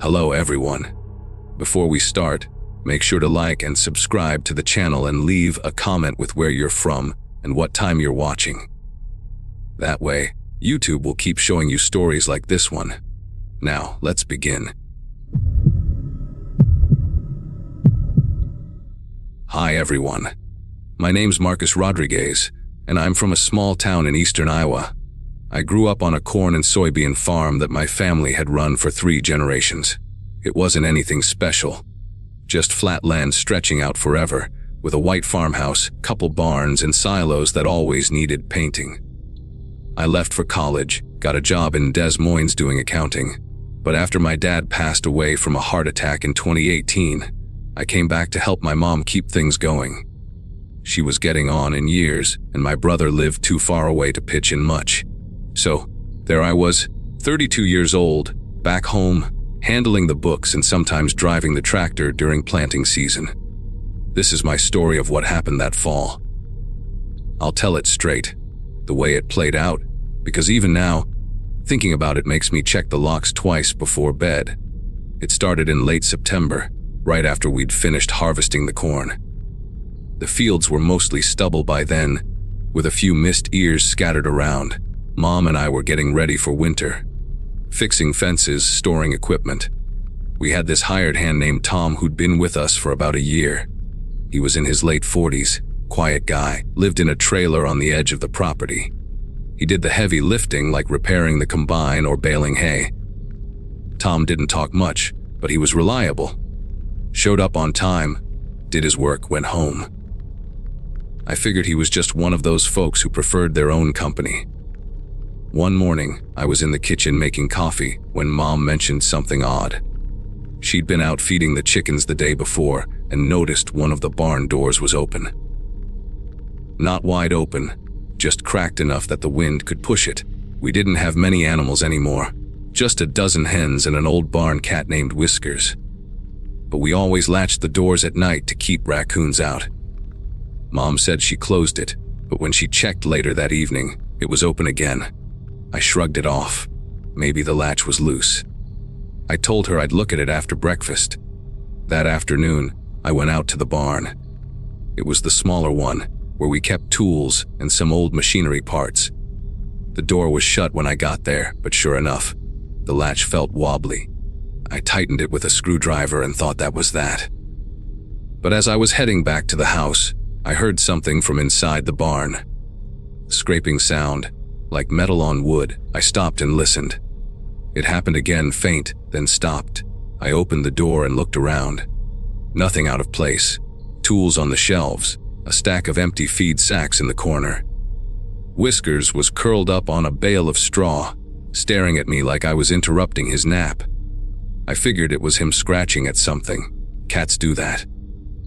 Hello everyone. Before we start, make sure to like and subscribe to the channel and leave a comment with where you're from and what time you're watching. That way, YouTube will keep showing you stories like this one. Now, let's begin. Hi everyone. My name's Marcus Rodriguez, and I'm from a small town in eastern Iowa. I grew up on a corn and soybean farm that my family had run for 3 generations. It wasn't anything special, just flat land stretching out forever, with a white farmhouse, couple barns, and silos that always needed painting. I left for college, got a job in Des Moines doing accounting, but after my dad passed away from a heart attack in 2018, I came back to help my mom keep things going. She was getting on in years, and my brother lived too far away to pitch in much. So, there I was, 32 years old, back home, handling the books and sometimes driving the tractor during planting season. This is my story of what happened that fall. I'll tell it straight, the way it played out, because even now, thinking about it makes me check the locks twice before bed. It started in late September, right after we'd finished harvesting the corn. The fields were mostly stubble by then, with a few missed ears scattered around. Mom and I were getting ready for winter, fixing fences, storing equipment. We had this hired hand named Tom who'd been with us for about a year. He was in his late 40s, quiet guy, lived in a trailer on the edge of the property. He did the heavy lifting like repairing the combine or baling hay. Tom didn't talk much, but he was reliable. Showed up on time, did his work, went home. I figured he was just one of those folks who preferred their own company. One morning, I was in the kitchen making coffee when Mom mentioned something odd. She'd been out feeding the chickens the day before and noticed one of the barn doors was open. Not wide open, just cracked enough that the wind could push it. We didn't have many animals anymore, just a dozen hens and an old barn cat named Whiskers. But we always latched the doors at night to keep raccoons out. Mom said she closed it, but when she checked later that evening, it was open again. I shrugged it off. Maybe the latch was loose. I told her I'd look at it after breakfast. That afternoon, I went out to the barn. It was the smaller one, where we kept tools and some old machinery parts. The door was shut when I got there, but sure enough, the latch felt wobbly. I tightened it with a screwdriver and thought that was that. But as I was heading back to the house, I heard something from inside the barn. Scraping sound, like metal on wood. I stopped and listened. It happened again, faint, then stopped. I opened the door and looked around. Nothing out of place. Tools on the shelves, a stack of empty feed sacks in the corner. Whiskers was curled up on a bale of straw, staring at me like I was interrupting his nap. I figured it was him scratching at something. Cats do that.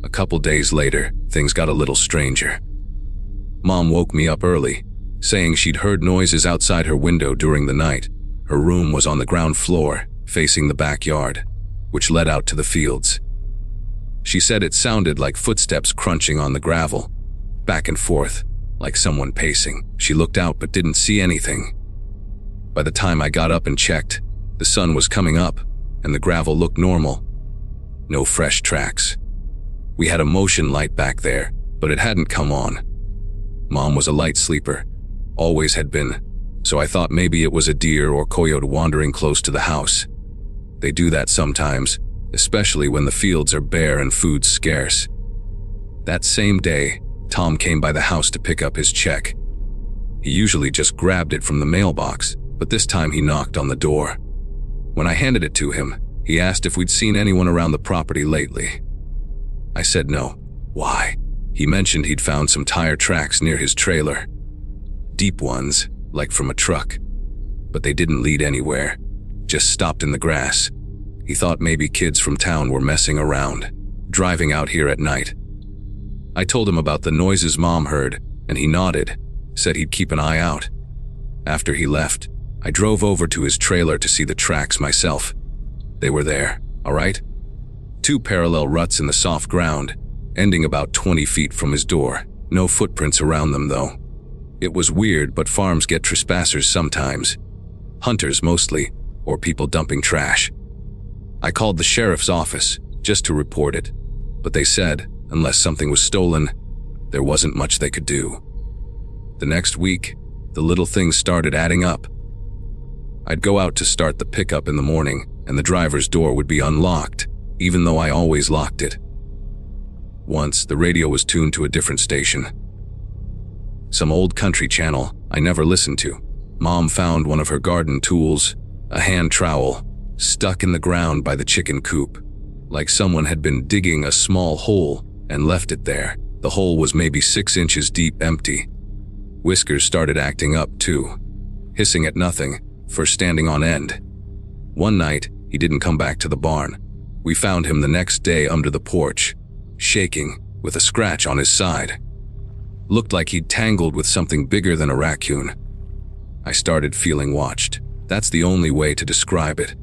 A couple days later, things got a little stranger. Mom woke me up early, saying she'd heard noises outside her window during the night. Her room was on the ground floor, facing the backyard, which led out to the fields. She said it sounded like footsteps crunching on the gravel, back and forth, like someone pacing. She looked out but didn't see anything. By the time I got up and checked, the sun was coming up, and the gravel looked normal. No fresh tracks. We had a motion light back there, but it hadn't come on. Mom was a light sleeper, always had been, so I thought maybe it was a deer or coyote wandering close to the house. They do that sometimes, especially when the fields are bare and food's scarce. That same day, Tom came by the house to pick up his check. He usually just grabbed it from the mailbox, but this time he knocked on the door. When I handed it to him, he asked if we'd seen anyone around the property lately. I said no. Why? He mentioned he'd found some tire tracks near his trailer. Deep ones, like from a truck. But they didn't lead anywhere, just stopped in the grass. He thought maybe kids from town were messing around, driving out here at night. I told him about the noises Mom heard, and he nodded, said he'd keep an eye out. After he left, I drove over to his trailer to see the tracks myself. They were there, all right? 2 parallel ruts in the soft ground, ending about 20 feet from his door. No footprints around them, though. It was weird, but farms get trespassers sometimes. Hunters mostly, or people dumping trash. I called the sheriff's office just to report it, but they said, unless something was stolen, there wasn't much they could do. The next week, the little things started adding up. I'd go out to start the pickup in the morning, and the driver's door would be unlocked, even though I always locked it. Once, the radio was tuned to a different station. Some old country channel I never listened to. Mom found one of her garden tools, a hand trowel, stuck in the ground by the chicken coop, like someone had been digging a small hole and left it there. The hole was maybe 6 inches deep, empty. Whiskers started acting up too, hissing at nothing, for standing on end. One night, he didn't come back to the barn. We found him the next day under the porch, shaking, with a scratch on his side. Looked like he'd tangled with something bigger than a raccoon. I started feeling watched. That's the only way to describe it.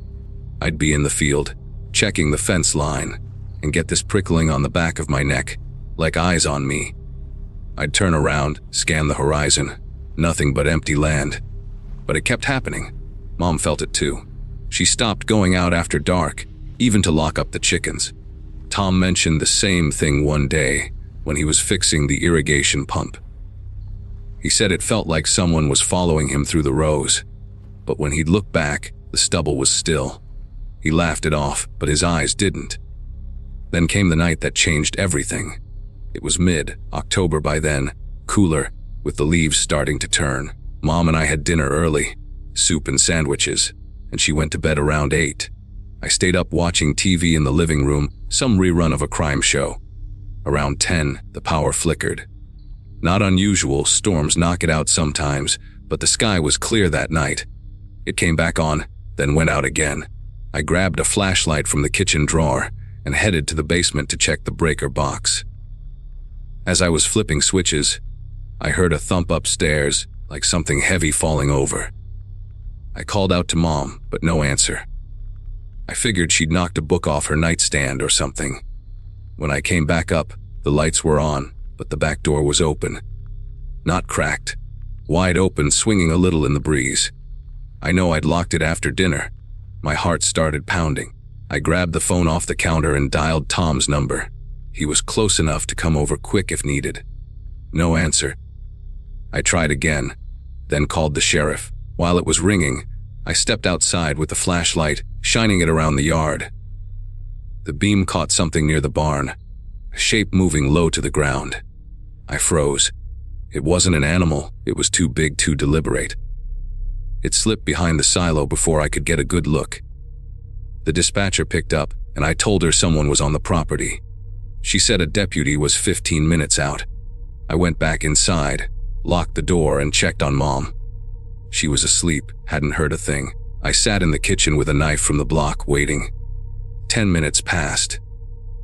I'd be in the field, checking the fence line, and get this prickling on the back of my neck, like eyes on me. I'd turn around, scan the horizon, nothing but empty land. But it kept happening. Mom felt it too. She stopped going out after dark, even to lock up the chickens. Tom mentioned the same thing one day when he was fixing the irrigation pump. He said it felt like someone was following him through the rows, but when he'd look back, the stubble was still. He laughed it off, but his eyes didn't. Then came the night that changed everything. It was mid-October by then, cooler, with the leaves starting to turn. Mom and I had dinner early, soup and sandwiches, and she went to bed around 8. I stayed up watching TV in the living room, some rerun of a crime show. Around 10, the power flickered. Not unusual, storms knock it out sometimes, but the sky was clear that night. It came back on, then went out again. I grabbed a flashlight from the kitchen drawer and headed to the basement to check the breaker box. As I was flipping switches, I heard a thump upstairs, like something heavy falling over. I called out to Mom, but no answer. I figured she'd knocked a book off her nightstand or something. When I came back up, the lights were on, but the back door was open. Not cracked, wide open, swinging a little in the breeze. I know I'd locked it after dinner. My heart started pounding. I grabbed the phone off the counter and dialed Tom's number. He was close enough to come over quick if needed. No answer. I tried again, then called the sheriff. While it was ringing, I stepped outside with the flashlight, shining it around the yard. The beam caught something near the barn, a shape moving low to the ground. I froze. It wasn't an animal, it was too big to deliberate. It slipped behind the silo before I could get a good look. The dispatcher picked up, and I told her someone was on the property. She said a deputy was 15 minutes out. I went back inside, locked the door, and checked on Mom. She was asleep, hadn't heard a thing. I sat in the kitchen with a knife from the block, waiting. 10 minutes passed.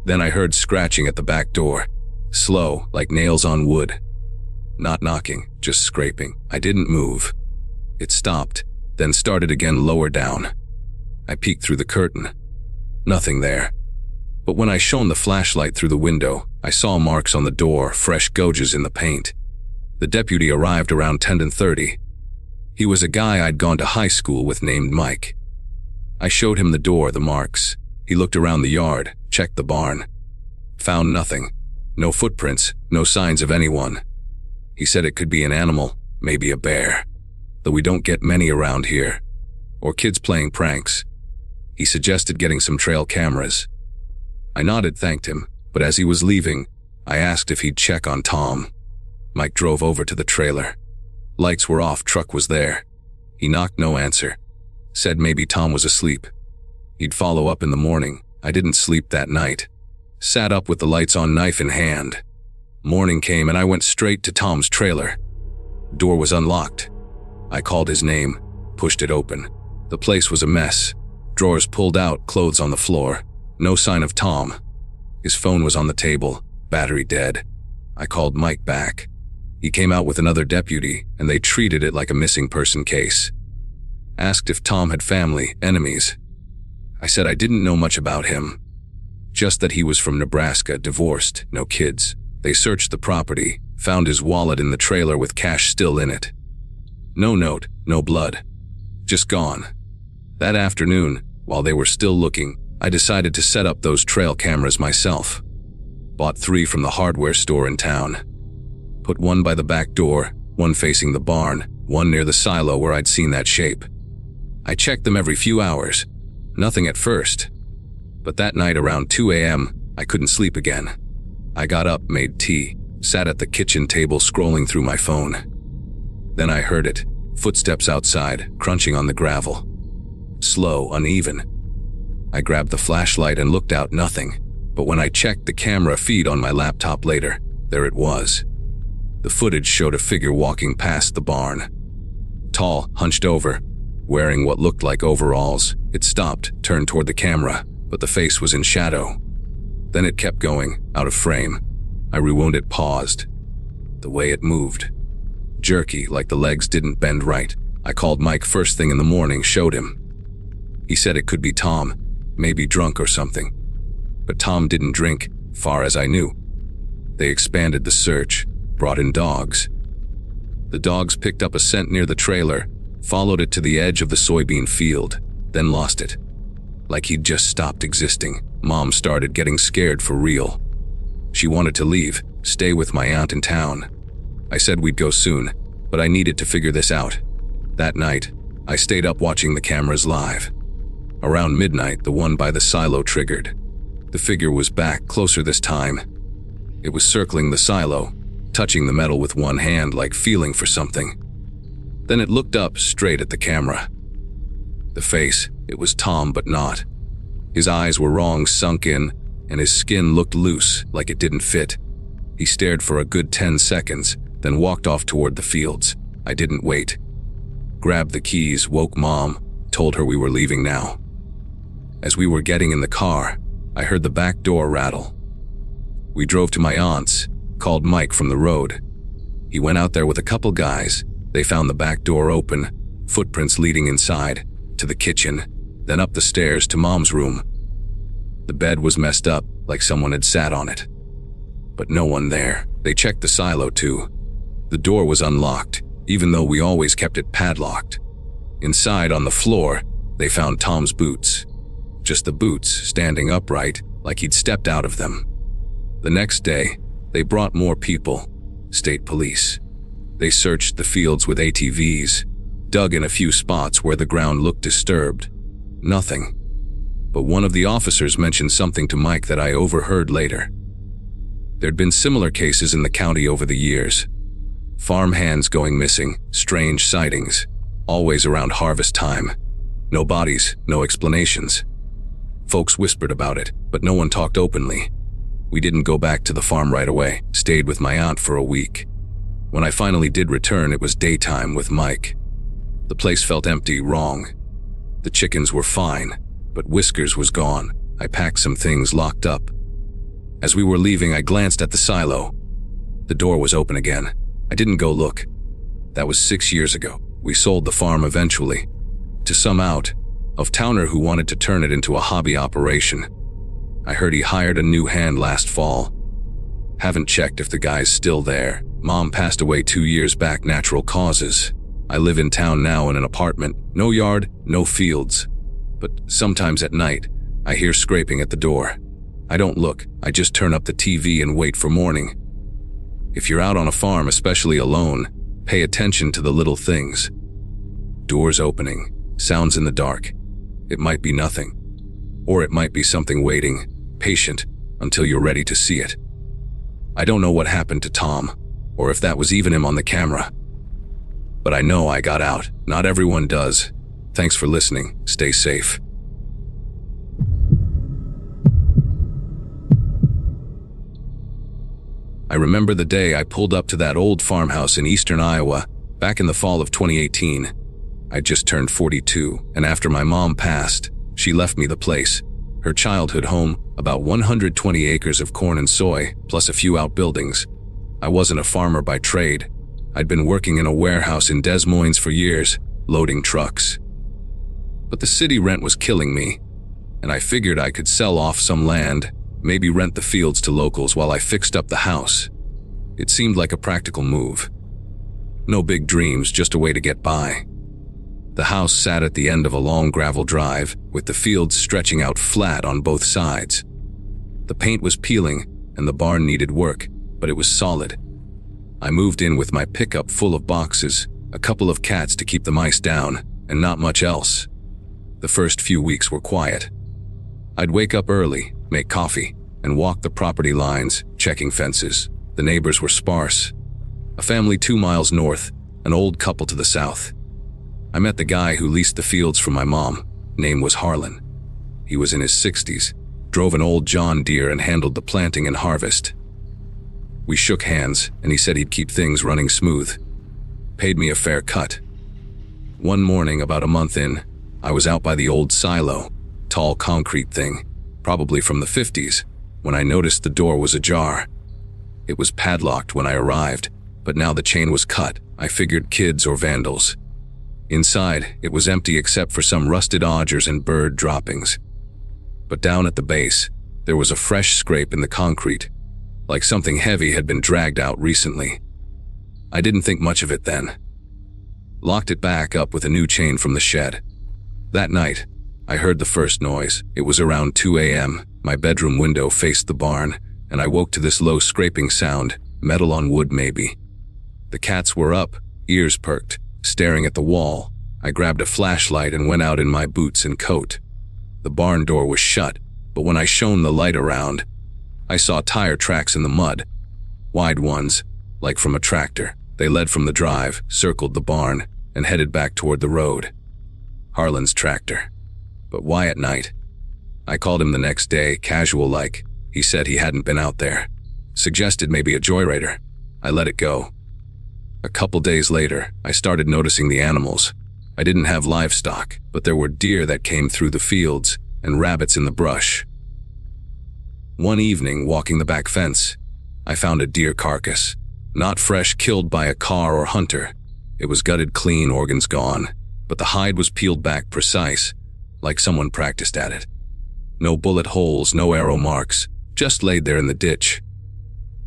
Then I heard scratching at the back door, slow, like nails on wood. Not knocking, just scraping. I didn't move. It stopped, then started again lower down. I peeked through the curtain. Nothing there. But when I shone the flashlight through the window, I saw marks on the door, fresh gouges in the paint. The deputy arrived around 10:30. He was a guy I'd gone to high school with named Mike. I showed him the door, the marks. He looked around the yard, checked the barn. Found nothing. No footprints, no signs of anyone. He said it could be an animal, maybe a bear, though we don't get many around here. Or kids playing pranks. He suggested getting some trail cameras. I nodded, thanked him, but as he was leaving, I asked if he'd check on Tom. Mike drove over to the trailer. Lights were off, truck was there. He knocked, no answer. Said maybe Tom was asleep. He'd follow up in the morning. I didn't sleep that night. Sat up with the lights on, knife in hand. Morning came and I went straight to Tom's trailer. Door was unlocked. I called his name, pushed it open. The place was a mess. Drawers pulled out, clothes on the floor. No sign of Tom. His phone was on the table, battery dead. I called Mike back. He came out with another deputy, and they treated it like a missing person case. Asked if Tom had family, enemies. I said I didn't know much about him. Just that he was from Nebraska, divorced, no kids. They searched the property, found his wallet in the trailer with cash still in it. No note, no blood. Just gone. That afternoon, while they were still looking, I decided to set up those trail cameras myself. Bought 3 from the hardware store in town. Put one by the back door, one facing the barn, one near the silo where I'd seen that shape. I checked them every few hours. Nothing at first. But that night around 2 a.m., I couldn't sleep again. I got up, made tea, sat at the kitchen table scrolling through my phone. Then I heard it, footsteps outside, crunching on the gravel. Slow, uneven. I grabbed the flashlight and looked out, nothing. But when I checked the camera feed on my laptop later, there it was. The footage showed a figure walking past the barn. Tall, hunched over, wearing what looked like overalls. It stopped, turned toward the camera, but the face was in shadow. Then it kept going, out of frame. I rewound it, paused. The way it moved. Jerky, like the legs didn't bend right. I called Mike first thing in the morning, showed him. He said it could be Tom, maybe drunk or something. But Tom didn't drink, far as I knew. They expanded the search, brought in dogs. The dogs picked up a scent near the trailer, followed it to the edge of the soybean field, then lost it. Like he'd just stopped existing. Mom started getting scared for real. She wanted to leave, stay with my aunt in town. I said we'd go soon, but I needed to figure this out. That night, I stayed up watching the cameras live. Around midnight, the one by the silo triggered. The figure was back, closer this time. It was circling the silo, touching the metal with one hand like feeling for something. Then it looked up, straight at the camera. The face, it was Tom but not. His eyes were wrong, sunk in, and his skin looked loose, like it didn't fit. He stared for a good 10 seconds, then walked off toward the fields. I didn't wait. Grabbed the keys, woke Mom, told her we were leaving now. As we were getting in the car, I heard the back door rattle. We drove to my aunt's, called Mike from the road. He went out there with a couple guys. They found the back door open, footprints leading inside, to the kitchen, then up the stairs to Mom's room. The bed was messed up, like someone had sat on it. But no one there. They checked the silo too. The door was unlocked, even though we always kept it padlocked. Inside, on the floor, they found Tom's boots. Just the boots, standing upright, like he'd stepped out of them. The next day, they brought more people, state police. They searched the fields with ATVs, dug in a few spots where the ground looked disturbed. Nothing. But one of the officers mentioned something to Mike that I overheard later. There'd been similar cases in the county over the years. Farmhands going missing, strange sightings, always around harvest time. No bodies, no explanations. Folks whispered about it, but no one talked openly. We didn't go back to the farm right away, stayed with my aunt for a week. When I finally did return, it was daytime with Mike. The place felt empty, wrong. The chickens were fine, but Whiskers was gone. I packed some things, locked up. As we were leaving, I glanced at the silo. The door was open again. I didn't go look. That was 6 years ago. We sold the farm eventually, to some out-of-towner who wanted to turn it into a hobby operation. I heard he hired a new hand last fall. Haven't checked if the guy's still there. Mom passed away 2 years back, natural causes. I live in town now in an apartment, no yard, no fields. But sometimes at night, I hear scraping at the door. I don't look, I just turn up the TV and wait for morning. If you're out on a farm, especially alone, pay attention to the little things. Doors opening, sounds in the dark. It might be nothing. Or it might be something waiting, patient, until you're ready to see it. I don't know what happened to Tom, or if that was even him on the camera. But I know I got out. Not everyone does. Thanks for listening. Stay safe. I remember the day I pulled up to that old farmhouse in eastern Iowa, back in the fall of 2018. I'd just turned 42, and after my mom passed, she left me the place. Her childhood home, about 120 acres of corn and soy, plus a few outbuildings. I wasn't a farmer by trade. I'd been working in a warehouse in Des Moines for years, loading trucks. But the city rent was killing me, and I figured I could sell off some land, maybe rent the fields to locals while I fixed up the house. It seemed like a practical move. No big dreams, just a way to get by. The house sat at the end of a long gravel drive, with the fields stretching out flat on both sides. The paint was peeling, and the barn needed work, but it was solid. I moved in with my pickup full of boxes, a couple of cats to keep the mice down, and not much else. The first few weeks were quiet. I'd wake up early, make coffee, and walk the property lines, checking fences. The neighbors were sparse. A family 2 miles north, an old couple to the south. I met the guy who leased the fields from my mom. Name was Harlan. He was in his 60s, drove an old John Deere and handled the planting and harvest. We shook hands, and he said he'd keep things running smooth. Paid me a fair cut. One morning, about a month in, I was out by the old silo, tall concrete thing, probably from the 50s, when I noticed the door was ajar. It was padlocked when I arrived, but now the chain was cut. I figured kids or vandals. Inside, it was empty except for some rusted odgers and bird droppings. But down at the base, there was a fresh scrape in the concrete, like something heavy had been dragged out recently. I didn't think much of it then. Locked it back up with a new chain from the shed. That night, I heard the first noise. It was around 2 a.m. My bedroom window faced the barn, and I woke to this low scraping sound, metal on wood maybe. The cats were up, ears perked, staring at the wall. I grabbed a flashlight and went out in my boots and coat. The barn door was shut, but when I shone the light around, I saw tire tracks in the mud. Wide ones, like from a tractor. They led from the drive, circled the barn, and headed back toward the road. Harlan's tractor. But why at night? I called him the next day, casual-like. He said he hadn't been out there. Suggested maybe a joyrider. I let it go. A couple days later, I started noticing the animals. I didn't have livestock, but there were deer that came through the fields and rabbits in the brush. One evening, walking the back fence, I found a deer carcass. Not fresh, killed by a car or hunter. It was gutted clean, organs gone, but the hide was peeled back precise, like someone practiced at it. No bullet holes, no arrow marks, just laid there in the ditch.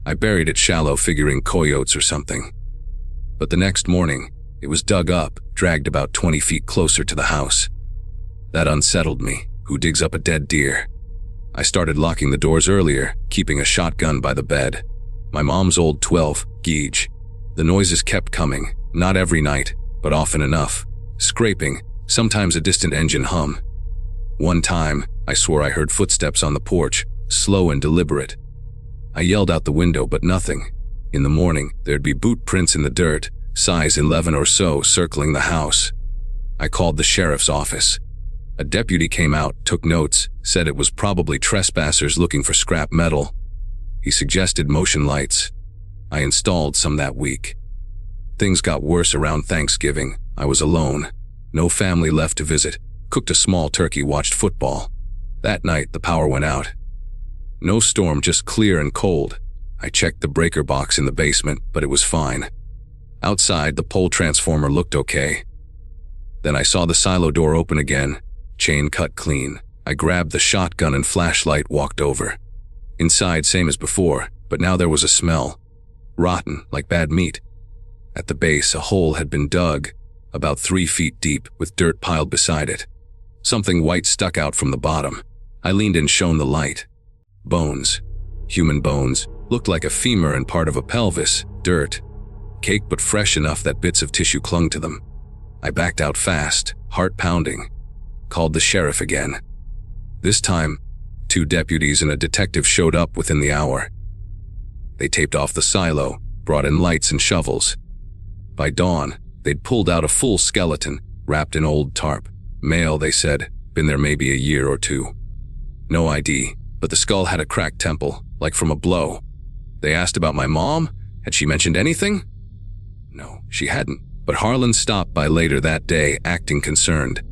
I buried it shallow, figuring coyotes or something. But the next morning, it was dug up, dragged about 20 feet closer to the house. That unsettled me. Who digs up a dead deer? I started locking the doors earlier, keeping a shotgun by the bed. My mom's old 12 gauge. The noises kept coming, not every night, but often enough. Scraping, sometimes a distant engine hum. One time, I swore I heard footsteps on the porch, slow and deliberate. I yelled out the window, but nothing. In the morning, there'd be boot prints in the dirt, size 11 or so, circling the house. I called the sheriff's office. A deputy came out, took notes, said it was probably trespassers looking for scrap metal. He suggested motion lights. I installed some that week. Things got worse around Thanksgiving. I was alone. No family left to visit. Cooked a small turkey, watched football. That night, the power went out. No storm, just clear and cold. I checked the breaker box in the basement, but it was fine. Outside, the pole transformer looked okay. Then I saw the silo door open again, chain cut clean. I grabbed the shotgun and flashlight, walked over. Inside, same as before, but now there was a smell. Rotten, like bad meat. At the base, a hole had been dug, about 3 feet deep, with dirt piled beside it. Something white stuck out from the bottom. I leaned and shone the light. Bones. Human bones. Looked like a femur and part of a pelvis. Dirt. Caked but fresh enough that bits of tissue clung to them. I backed out fast, heart pounding. Called the sheriff again. This time, 2 deputies and a detective showed up within the hour. They taped off the silo, brought in lights and shovels. By dawn, they'd pulled out a full skeleton, wrapped in old tarp. Male, they said, been there maybe a year or 2. No ID, but the skull had a cracked temple, like from a blow. They asked about my mom. Had she mentioned anything? No, she hadn't, but Harlan stopped by later that day, acting concerned.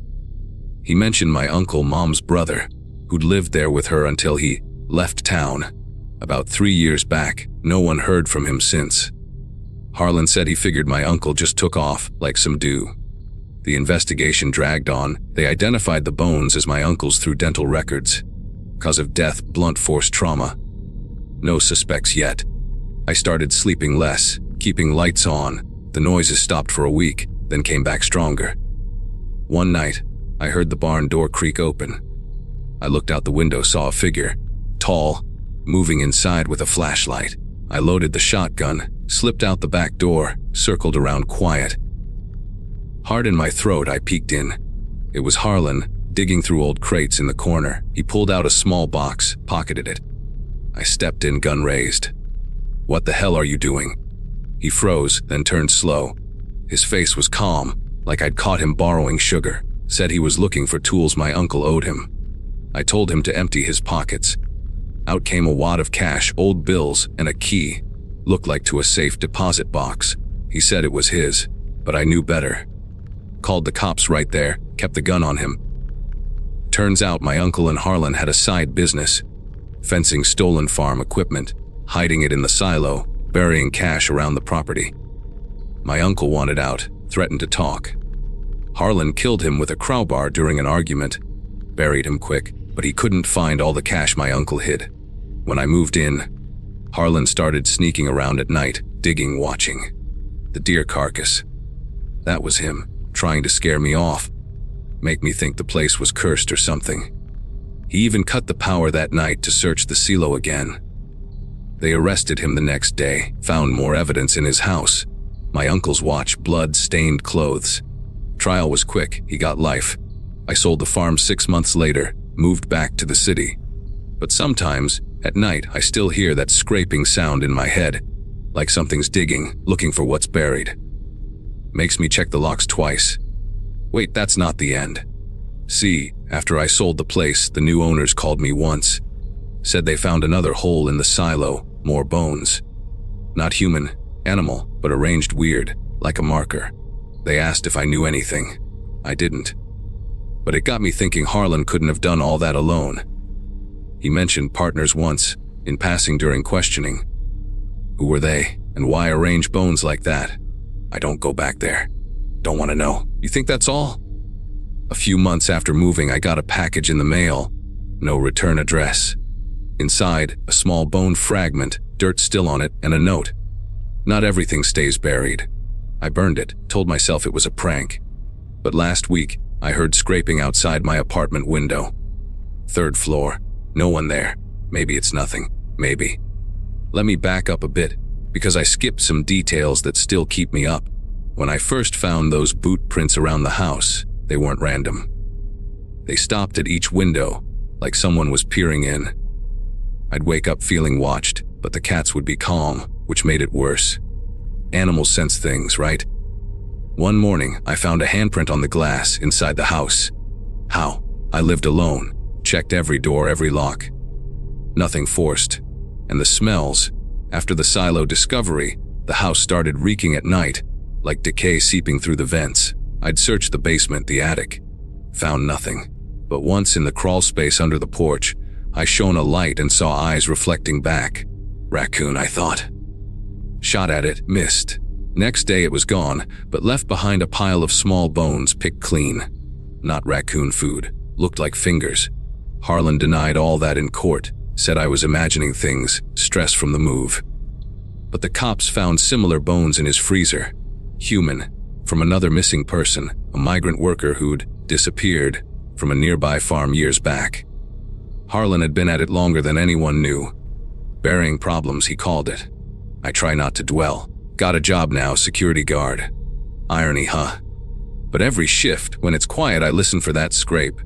He mentioned my uncle, mom's brother, who'd lived there with her until he left town. About 3 years back, no one heard from him since. Harlan said he figured my uncle just took off, like some do. The investigation dragged on. They identified the bones as my uncle's through dental records. Cause of death, blunt force trauma. No suspects yet. I started sleeping less, keeping lights on. The noises stopped for a week, then came back stronger. One night, I heard the barn door creak open. I looked out the window, saw a figure, tall, moving inside with a flashlight. I loaded the shotgun, slipped out the back door, circled around quiet. Heart in my throat, I peeked in. It was Harlan, digging through old crates in the corner. He pulled out a small box, pocketed it. I stepped in, gun raised. "What the hell are you doing?" He froze, then turned slow. His face was calm, like I'd caught him borrowing sugar. Said he was looking for tools my uncle owed him. I told him to empty his pockets. Out came a wad of cash, old bills, and a key. Looked like to a safe deposit box. He said it was his, but I knew better. Called the cops right there, kept the gun on him. Turns out my uncle and Harlan had a side business, fencing stolen farm equipment, hiding it in the silo, burying cash around the property. My uncle wanted out, threatened to talk. Harlan killed him with a crowbar during an argument, buried him quick, but he couldn't find all the cash my uncle hid. When I moved in, Harlan started sneaking around at night, digging, watching. The deer carcass. That was him, trying to scare me off, make me think the place was cursed or something. He even cut the power that night to search the silo again. They arrested him the next day, found more evidence in his house. My uncle's watch, blood-stained clothes. Trial was quick, he got life. I sold the farm 6 months later, moved back to the city. But sometimes, at night, I still hear that scraping sound in my head, like something's digging, looking for what's buried. Makes me check the locks twice. Wait, that's not the end. See, after I sold the place, the new owners called me once. Said they found another hole in the silo, more bones. Not human, animal, but arranged weird, like a marker. They asked if I knew anything. I didn't. But it got me thinking Harlan couldn't have done all that alone. He mentioned partners once, in passing during questioning. Who were they, and why arrange bones like that? I don't go back there. Don't want to know. You think that's all? A few months after moving, I got a package in the mail. No return address. Inside, a small bone fragment, dirt still on it, and a note. Not everything stays buried. I burned it, told myself it was a prank. But last week, I heard scraping outside my apartment window. 3rd floor. No one there. Maybe it's nothing. Maybe. Let me back up a bit, because I skipped some details that still keep me up. When I first found those boot prints around the house, they weren't random. They stopped at each window, like someone was peering in. I'd wake up feeling watched, but the cats would be calm, which made it worse. Animals sense things, right? One morning, I found a handprint on the glass inside the house. How? I lived alone, checked every door, every lock. Nothing forced. And the smells. After the silo discovery, the house started reeking at night, like decay seeping through the vents. I'd searched the basement, the attic. Found nothing. But once in the crawl space under the porch, I shone a light and saw eyes reflecting back. Raccoon, I thought. Shot at it, missed. Next day it was gone, but left behind a pile of small bones picked clean. Not raccoon food. Looked like fingers. Harlan denied all that in court, said I was imagining things, stress from the move. But the cops found similar bones in his freezer. Human, from another missing person, a migrant worker who'd disappeared from a nearby farm years back. Harlan had been at it longer than anyone knew. Burying problems, he called it. I try not to dwell. Got a job now, security guard. Irony, huh? But every shift, when it's quiet, I listen for that scrape.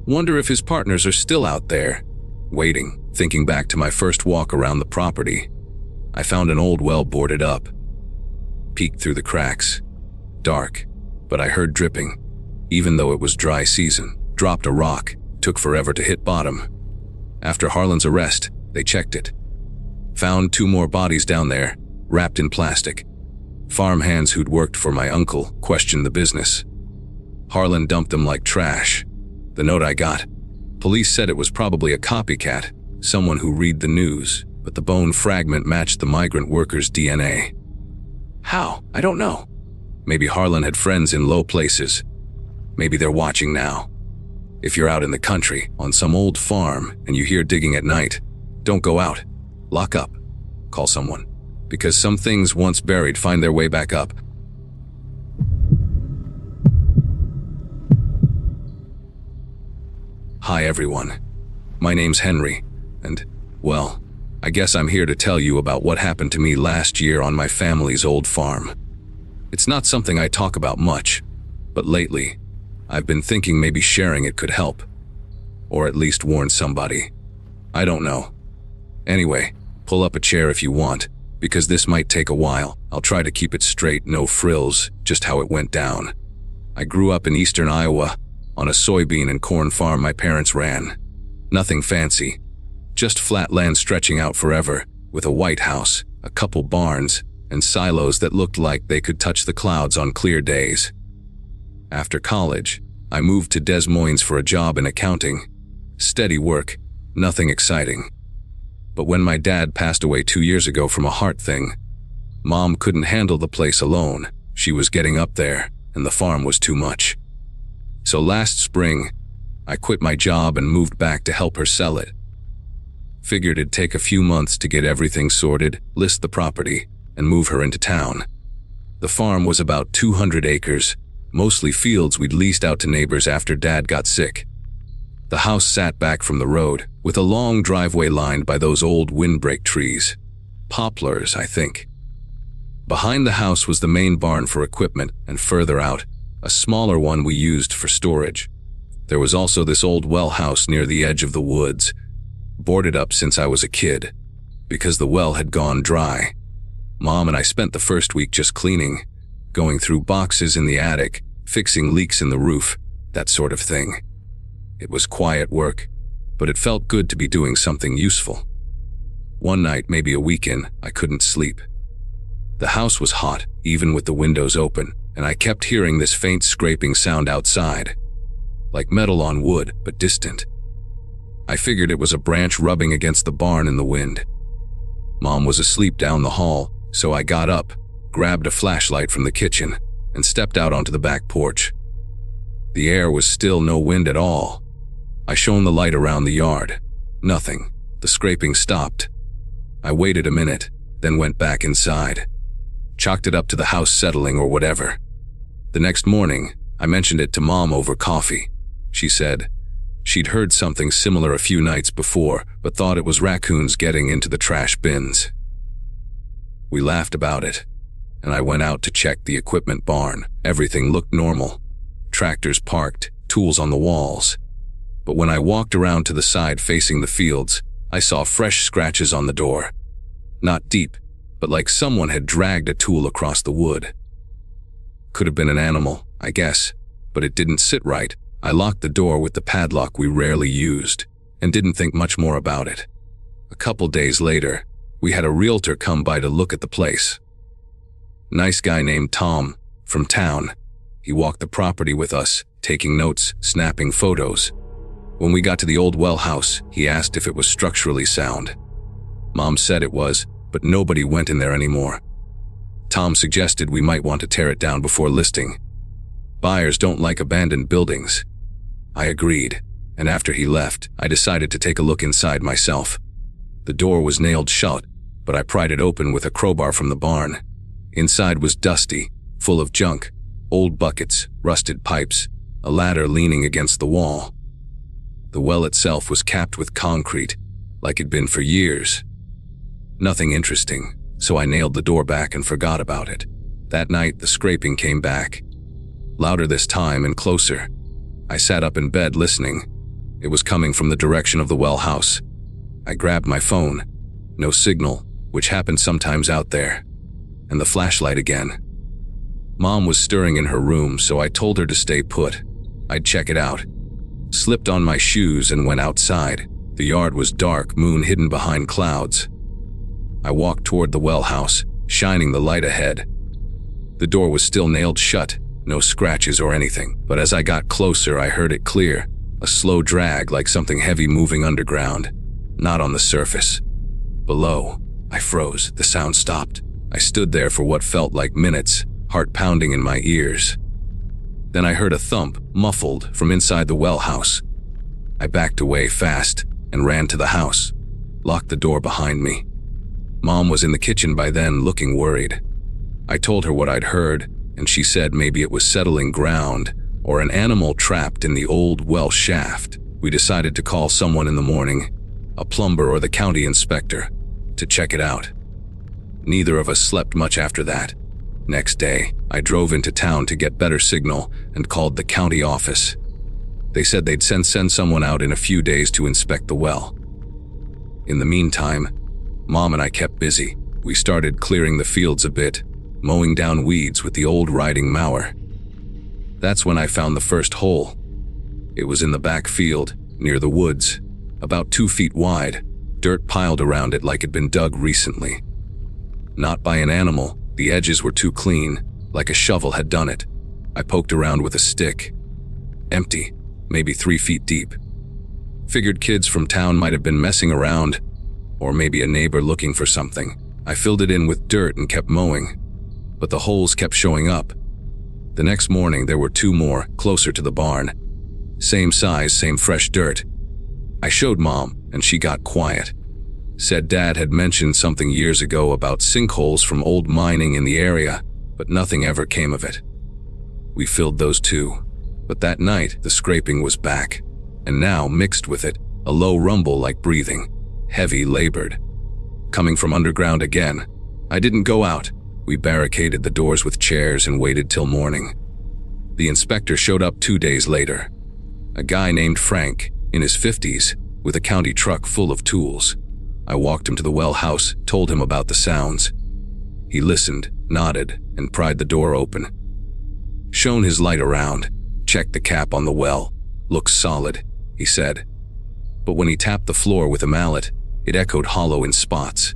Wonder if his partners are still out there, waiting, thinking back to my first walk around the property. I found an old well boarded up. Peeked through the cracks. Dark, but I heard dripping. Even though it was dry season, dropped a rock, took forever to hit bottom. After Harlan's arrest, they checked it. Found 2 more bodies down there, wrapped in plastic. Farmhands who'd worked for my uncle questioned the business. Harlan dumped them like trash. The note I got. Police said it was probably a copycat, someone who read the news, but the bone fragment matched the migrant worker's DNA. How? I don't know. Maybe Harlan had friends in low places. Maybe they're watching now. If you're out in the country, on some old farm, and you hear digging at night, don't go out. Lock up. Call someone. Because some things once buried find their way back up. Hi everyone. My name's Henry, and, well, I guess I'm here to tell you about what happened to me last year on my family's old farm. It's not something I talk about much, but lately, I've been thinking maybe sharing it could help. Or at least warn somebody. I don't know. Anyway, pull up a chair if you want, because this might take a while. I'll try to keep it straight, no frills, just how it went down. I grew up in eastern Iowa, on a soybean and corn farm my parents ran. Nothing fancy, just flat land stretching out forever, with a white house, a couple barns, and silos that looked like they could touch the clouds on clear days. After college, I moved to Des Moines for a job in accounting. Steady work, nothing exciting. But when my dad passed away 2 years ago from a heart thing, Mom couldn't handle the place alone. She was getting up there, and the farm was too much. So last spring, I quit my job and moved back to help her sell it. Figured it'd take a few months to get everything sorted, list the property, and move her into town. The farm was about 200 acres, mostly fields we'd leased out to neighbors after Dad got sick. The house sat back from the road, with a long driveway lined by those old windbreak trees. Poplars, I think. Behind the house was the main barn for equipment, and further out, a smaller one we used for storage. There was also this old well house near the edge of the woods, boarded up since I was a kid, because the well had gone dry. Mom and I spent the first week just cleaning, going through boxes in the attic, fixing leaks in the roof, that sort of thing. It was quiet work, but it felt good to be doing something useful. One night, maybe a weekend, I couldn't sleep. The house was hot, even with the windows open, and I kept hearing this faint scraping sound outside, like metal on wood, but distant. I figured it was a branch rubbing against the barn in the wind. Mom was asleep down the hall, so I got up, grabbed a flashlight from the kitchen, and stepped out onto the back porch. The air was still, no wind at all. I shone the light around the yard. Nothing. The scraping stopped. I waited a minute, then went back inside. Chalked it up to the house settling or whatever. The next morning, I mentioned it to Mom over coffee. She said she'd heard something similar a few nights before, but thought it was raccoons getting into the trash bins. We laughed about it, and I went out to check the equipment barn. Everything looked normal. Tractors parked, tools on the walls. But when I walked around to the side facing the fields, I saw fresh scratches on the door. Not deep, but like someone had dragged a tool across the wood. Could have been an animal, I guess, but it didn't sit right. I locked the door with the padlock we rarely used, and didn't think much more about it. A couple days later, we had a realtor come by to look at the place. Nice guy named Tom, from town. He walked the property with us, taking notes, snapping photos. When we got to the old well house, he asked if it was structurally sound. Mom said it was, but nobody went in there anymore. Tom suggested we might want to tear it down before listing. Buyers don't like abandoned buildings. I agreed, and after he left, I decided to take a look inside myself. The door was nailed shut, but I pried it open with a crowbar from the barn. Inside was dusty, full of junk, old buckets, rusted pipes, a ladder leaning against the wall. The well itself was capped with concrete, like it'd been for years. Nothing interesting, so I nailed the door back and forgot about it. That night, the scraping came back. Louder this time and closer. I sat up in bed listening. It was coming from the direction of the well house. I grabbed my phone. No signal, which happened sometimes out there. And the flashlight again. Mom was stirring in her room, so I told her to stay put. I'd check it out. Slipped on my shoes and went outside. The yard was dark, moon hidden behind clouds. I walked toward the well house, shining the light ahead. The door was still nailed shut, no scratches or anything, but as I got closer I heard it clear, a slow drag like something heavy moving underground, not on the surface. Below, I froze, the sound stopped. I stood there for what felt like minutes, heart pounding in my ears. Then I heard a thump, muffled, from inside the well house. I backed away fast and ran to the house, locked the door behind me. Mom was in the kitchen by then, looking worried. I told her what I'd heard, and she said maybe it was settling ground or an animal trapped in the old well shaft. We decided to call someone in the morning, a plumber or the county inspector, to check it out. Neither of us slept much after that. Next day, I drove into town to get better signal and called the county office. They said they'd send someone out in a few days to inspect the well. In the meantime, Mom and I kept busy. We started clearing the fields a bit, mowing down weeds with the old riding mower. That's when I found the first hole. It was in the back field, near the woods, about 2 feet wide, dirt piled around it like it'd been dug recently. Not by an animal, the edges were too clean, like a shovel had done it. I poked around with a stick. Empty, maybe 3 feet deep. Figured kids from town might have been messing around, or maybe a neighbor looking for something. I filled it in with dirt and kept mowing, but the holes kept showing up. The next morning there were 2 more, closer to the barn. Same size, same fresh dirt. I showed Mom, and she got quiet. Said Dad had mentioned something years ago about sinkholes from old mining in the area, but nothing ever came of it. We filled those 2, but that night the scraping was back, and now mixed with it, a low rumble like breathing, heavy, labored. Coming from underground again. I didn't go out. We barricaded the doors with chairs and waited till morning. The inspector showed up 2 days later. A guy named Frank, in his 50s, with a county truck full of tools. I walked him to the well house, told him about the sounds. He listened, nodded, and pried the door open. Shone his light around, checked the cap on the well. Looks solid, he said. But when he tapped the floor with a mallet, it echoed hollow in spots.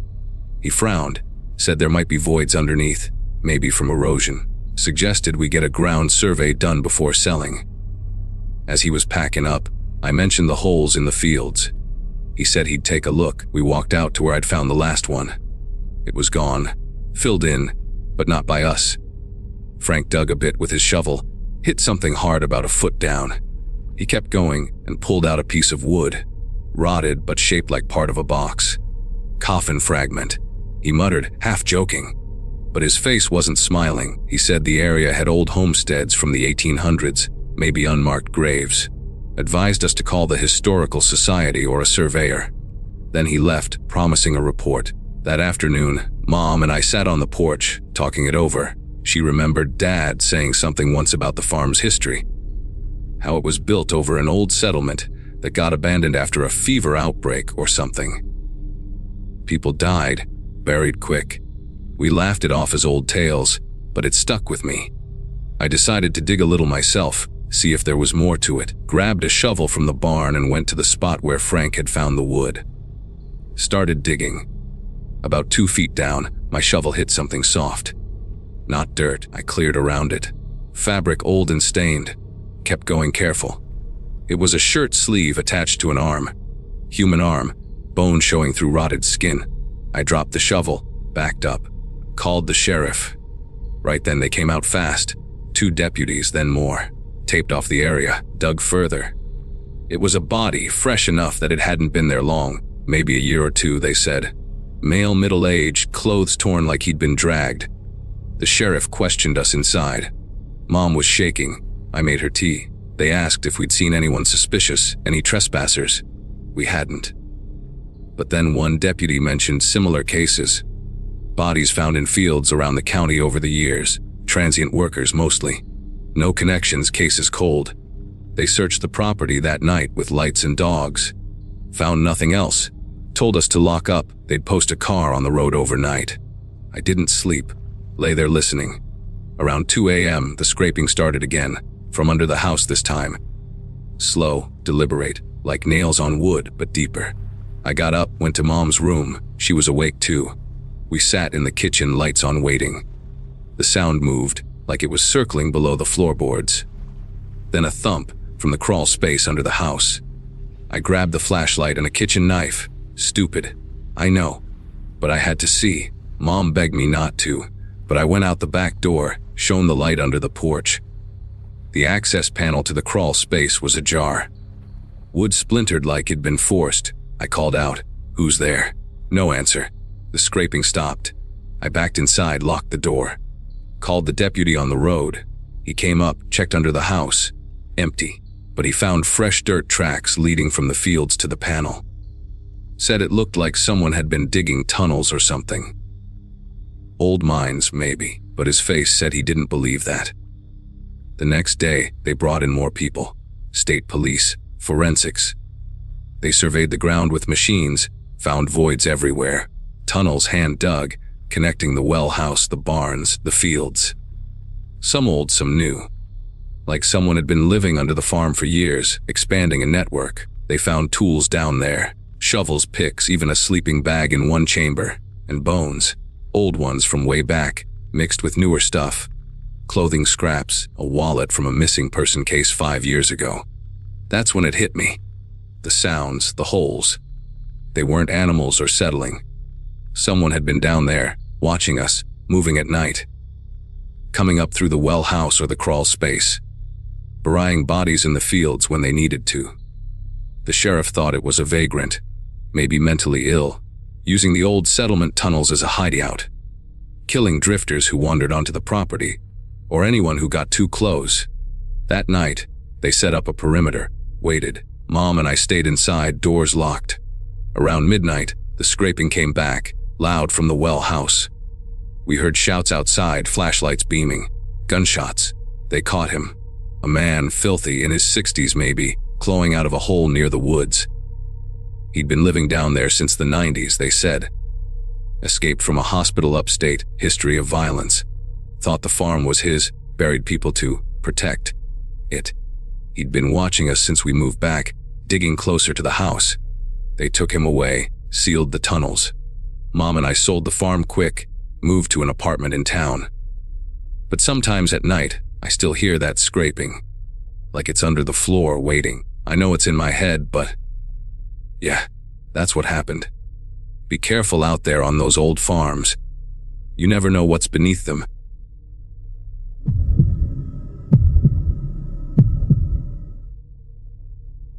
He frowned, said there might be voids underneath, maybe from erosion. Suggested we get a ground survey done before selling. As he was packing up, I mentioned the holes in the fields. He said he'd take a look. We walked out to where I'd found the last one. It was gone, filled in, but not by us. Frank dug a bit with his shovel, hit something hard about a foot down. He kept going and pulled out a piece of wood, rotted but shaped like part of a box. Coffin fragment, he muttered, half joking. But his face wasn't smiling. He said the area had old homesteads from the 1800s, maybe unmarked graves. Advised us to call the Historical Society or a surveyor. Then he left, promising a report. That afternoon, Mom and I sat on the porch, talking it over. She remembered Dad saying something once about the farm's history. How it was built over an old settlement that got abandoned after a fever outbreak or something. People died, buried quick. We laughed it off as old tales, but it stuck with me. I decided to dig a little myself, see if there was more to it. Grabbed a shovel from the barn and went to the spot where Frank had found the wood. Started digging. About 2 feet down, my shovel hit something soft. Not dirt, I cleared around it. Fabric old and stained. Kept going careful. It was a shirt sleeve attached to an arm. Human arm, bone showing through rotted skin. I dropped the shovel, backed up, called the sheriff. Right then they came out fast. 2 deputies, then more. Taped off the area, dug further. It was a body, fresh enough that it hadn't been there long, maybe a year or 2, they said. Male, middle-aged, clothes torn like he'd been dragged. The sheriff questioned us inside. Mom was shaking. I made her tea. They asked if we'd seen anyone suspicious, any trespassers. We hadn't. But then one deputy mentioned similar cases. Bodies found in fields around the county over the years, transient workers mostly. No connections, cases cold. They searched the property that night with lights and dogs. Found nothing else. Told us to lock up, they'd post a car on the road overnight. I didn't sleep, lay there listening. Around 2 a.m., the scraping started again, from under the house this time. Slow, deliberate, like nails on wood, but deeper. I got up, went to Mom's room. She was awake too. We sat in the kitchen, lights on, waiting. The sound moved, like it was circling below the floorboards. Then a thump from the crawl space under the house. I grabbed the flashlight and a kitchen knife. Stupid, I know, but I had to see. Mom begged me not to, but I went out the back door, shone the light under the porch. The access panel to the crawl space was ajar. Wood splintered like it'd been forced. I called out, "Who's there?" No answer. The scraping stopped. I backed inside, locked the door. Called the deputy on the road. He came up, checked under the house. Empty, but he found fresh dirt tracks leading from the fields to the panel. Said it looked like someone had been digging tunnels or something. Old mines, maybe, but his face said he didn't believe that. The next day, they brought in more people. State police, forensics. They surveyed the ground with machines, found voids everywhere. Tunnels hand-dug, connecting the well house, the barns, the fields. Some old, some new. Like someone had been living under the farm for years, expanding a network. They found tools down there. Shovels, picks, even a sleeping bag in one chamber. And bones. Old ones from way back, mixed with newer stuff. Clothing scraps, a wallet from a missing person case 5 years ago. That's when it hit me. The sounds, the holes. They weren't animals or settling. Someone had been down there, watching us, moving at night. Coming up through the well house or the crawl space. Burying bodies in the fields when they needed to. The sheriff thought it was a vagrant, maybe mentally ill, using the old settlement tunnels as a hideout. Killing drifters who wandered onto the property, or anyone who got too close. That night, they set up a perimeter, waited. Mom and I stayed inside, doors locked. Around midnight, the scraping came back, loud from the well house. We heard shouts outside, flashlights beaming. Gunshots. They caught him. A man, filthy, in his 60s maybe, clawing out of a hole near the woods. He'd been living down there since the 90s, they said. Escaped from a hospital upstate, history of violence. Thought the farm was his, buried people to protect it. He'd been watching us since we moved back, digging closer to the house. They took him away, sealed the tunnels. Mom and I sold the farm quick, moved to an apartment in town. But sometimes at night, I still hear that scraping. Like it's under the floor, waiting. I know it's in my head, but... yeah, that's what happened. Be careful out there on those old farms. You never know what's beneath them.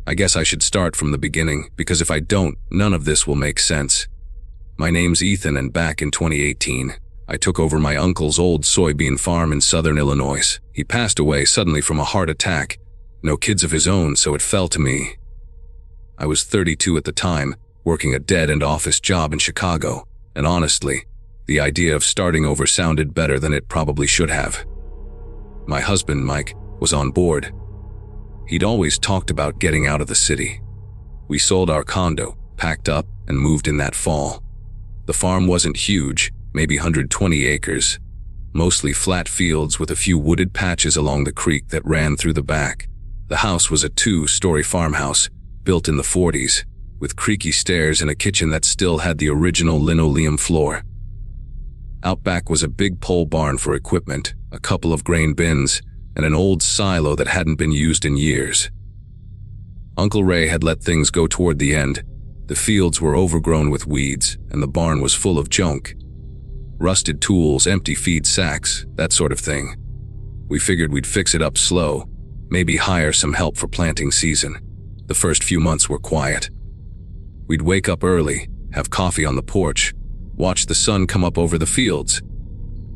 I guess I should start from the beginning, because if I don't, none of this will make sense. My name's Ethan, and back in 2018, I took over my uncle's old soybean farm in southern Illinois. He passed away suddenly from a heart attack. No kids of his own, so it fell to me. I was 32 at the time, working a dead-end office job in Chicago, and honestly, the idea of starting over sounded better than it probably should have. My husband, Mike, was on board. He'd always talked about getting out of the city. We sold our condo, packed up, and moved in that fall. The farm wasn't huge, maybe 120 acres, mostly flat fields with a few wooded patches along the creek that ran through the back. The house was a 2-story farmhouse, built in the 40s, with creaky stairs and a kitchen that still had the original linoleum floor. Out back was a big pole barn for equipment, a couple of grain bins, and an old silo that hadn't been used in years. Uncle Ray had let things go toward the end. The fields were overgrown with weeds, and the barn was full of junk. Rusted tools, empty feed sacks, that sort of thing. We figured we'd fix it up slow, maybe hire some help for planting season. The first few months were quiet. We'd wake up early, have coffee on the porch, watch the sun come up over the fields.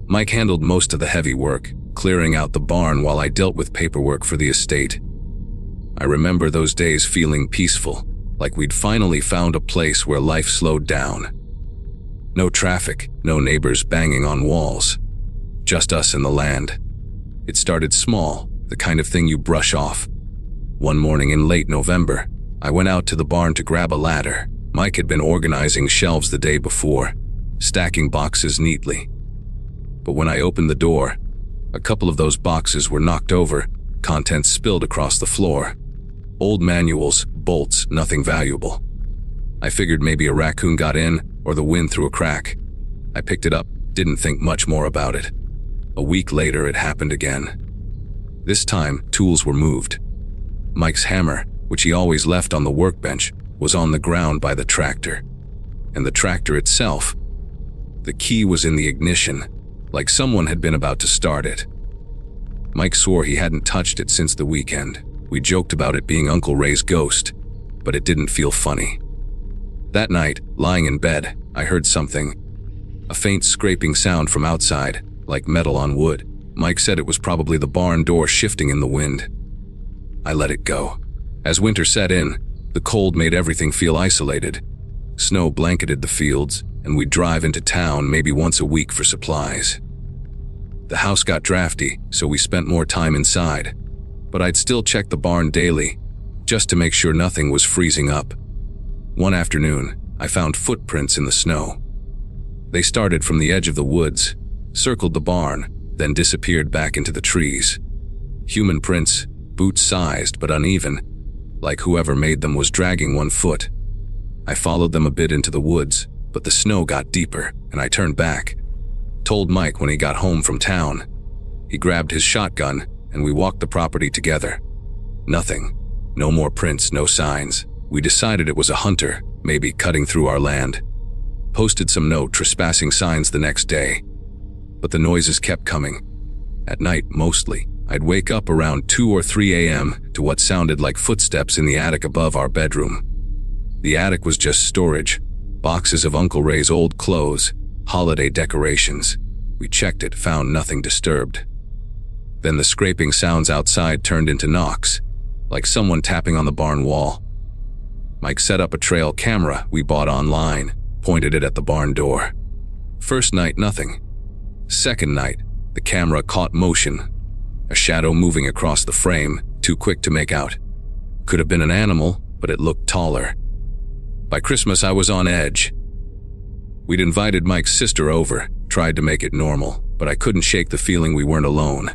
Mike handled most of the heavy work, clearing out the barn while I dealt with paperwork for the estate. I remember those days feeling peaceful, like we'd finally found a place where life slowed down. No traffic, no neighbors banging on walls. Just us and the land. It started small, the kind of thing you brush off. One morning in late November, I went out to the barn to grab a ladder. Mike had been organizing shelves the day before, stacking boxes neatly. But when I opened the door, a couple of those boxes were knocked over, contents spilled across the floor. Old manuals, bolts, nothing valuable. I figured maybe a raccoon got in, or the wind through a crack. I picked it up, didn't think much more about it. A week later, it happened again. This time, tools were moved. Mike's hammer, which he always left on the workbench, was on the ground by the tractor. And the tractor itself. The key was in the ignition, like someone had been about to start it. Mike swore he hadn't touched it since the weekend. We joked about it being Uncle Ray's ghost, but it didn't feel funny. That night, lying in bed, I heard something. A faint scraping sound from outside, like metal on wood. Mike said it was probably the barn door shifting in the wind. I let it go. As winter set in, the cold made everything feel isolated. Snow blanketed the fields, and we'd drive into town maybe once a week for supplies. The house got drafty, so we spent more time inside, but I'd still check the barn daily, just to make sure nothing was freezing up. One afternoon, I found footprints in the snow. They started from the edge of the woods, circled the barn, then disappeared back into the trees. Human prints, boot-sized but uneven, like whoever made them was dragging one foot. I followed them a bit into the woods, but the snow got deeper, and I turned back. Told Mike when he got home from town. He grabbed his shotgun, and we walked the property together. Nothing. No more prints, no signs. We decided it was a hunter, maybe cutting through our land. Posted some no trespassing signs the next day. But the noises kept coming. At night, mostly. I'd wake up around 2 or 3 a.m. to what sounded like footsteps in the attic above our bedroom. The attic was just storage, boxes of Uncle Ray's old clothes, holiday decorations. We checked it, found nothing disturbed. Then the scraping sounds outside turned into knocks, like someone tapping on the barn wall. Mike set up a trail camera we bought online, pointed it at the barn door. First night, nothing. Second night, the camera caught motion. A shadow moving across the frame, too quick to make out. Could have been an animal, but it looked taller. By Christmas, I was on edge. We'd invited Mike's sister over, tried to make it normal, but I couldn't shake the feeling we weren't alone.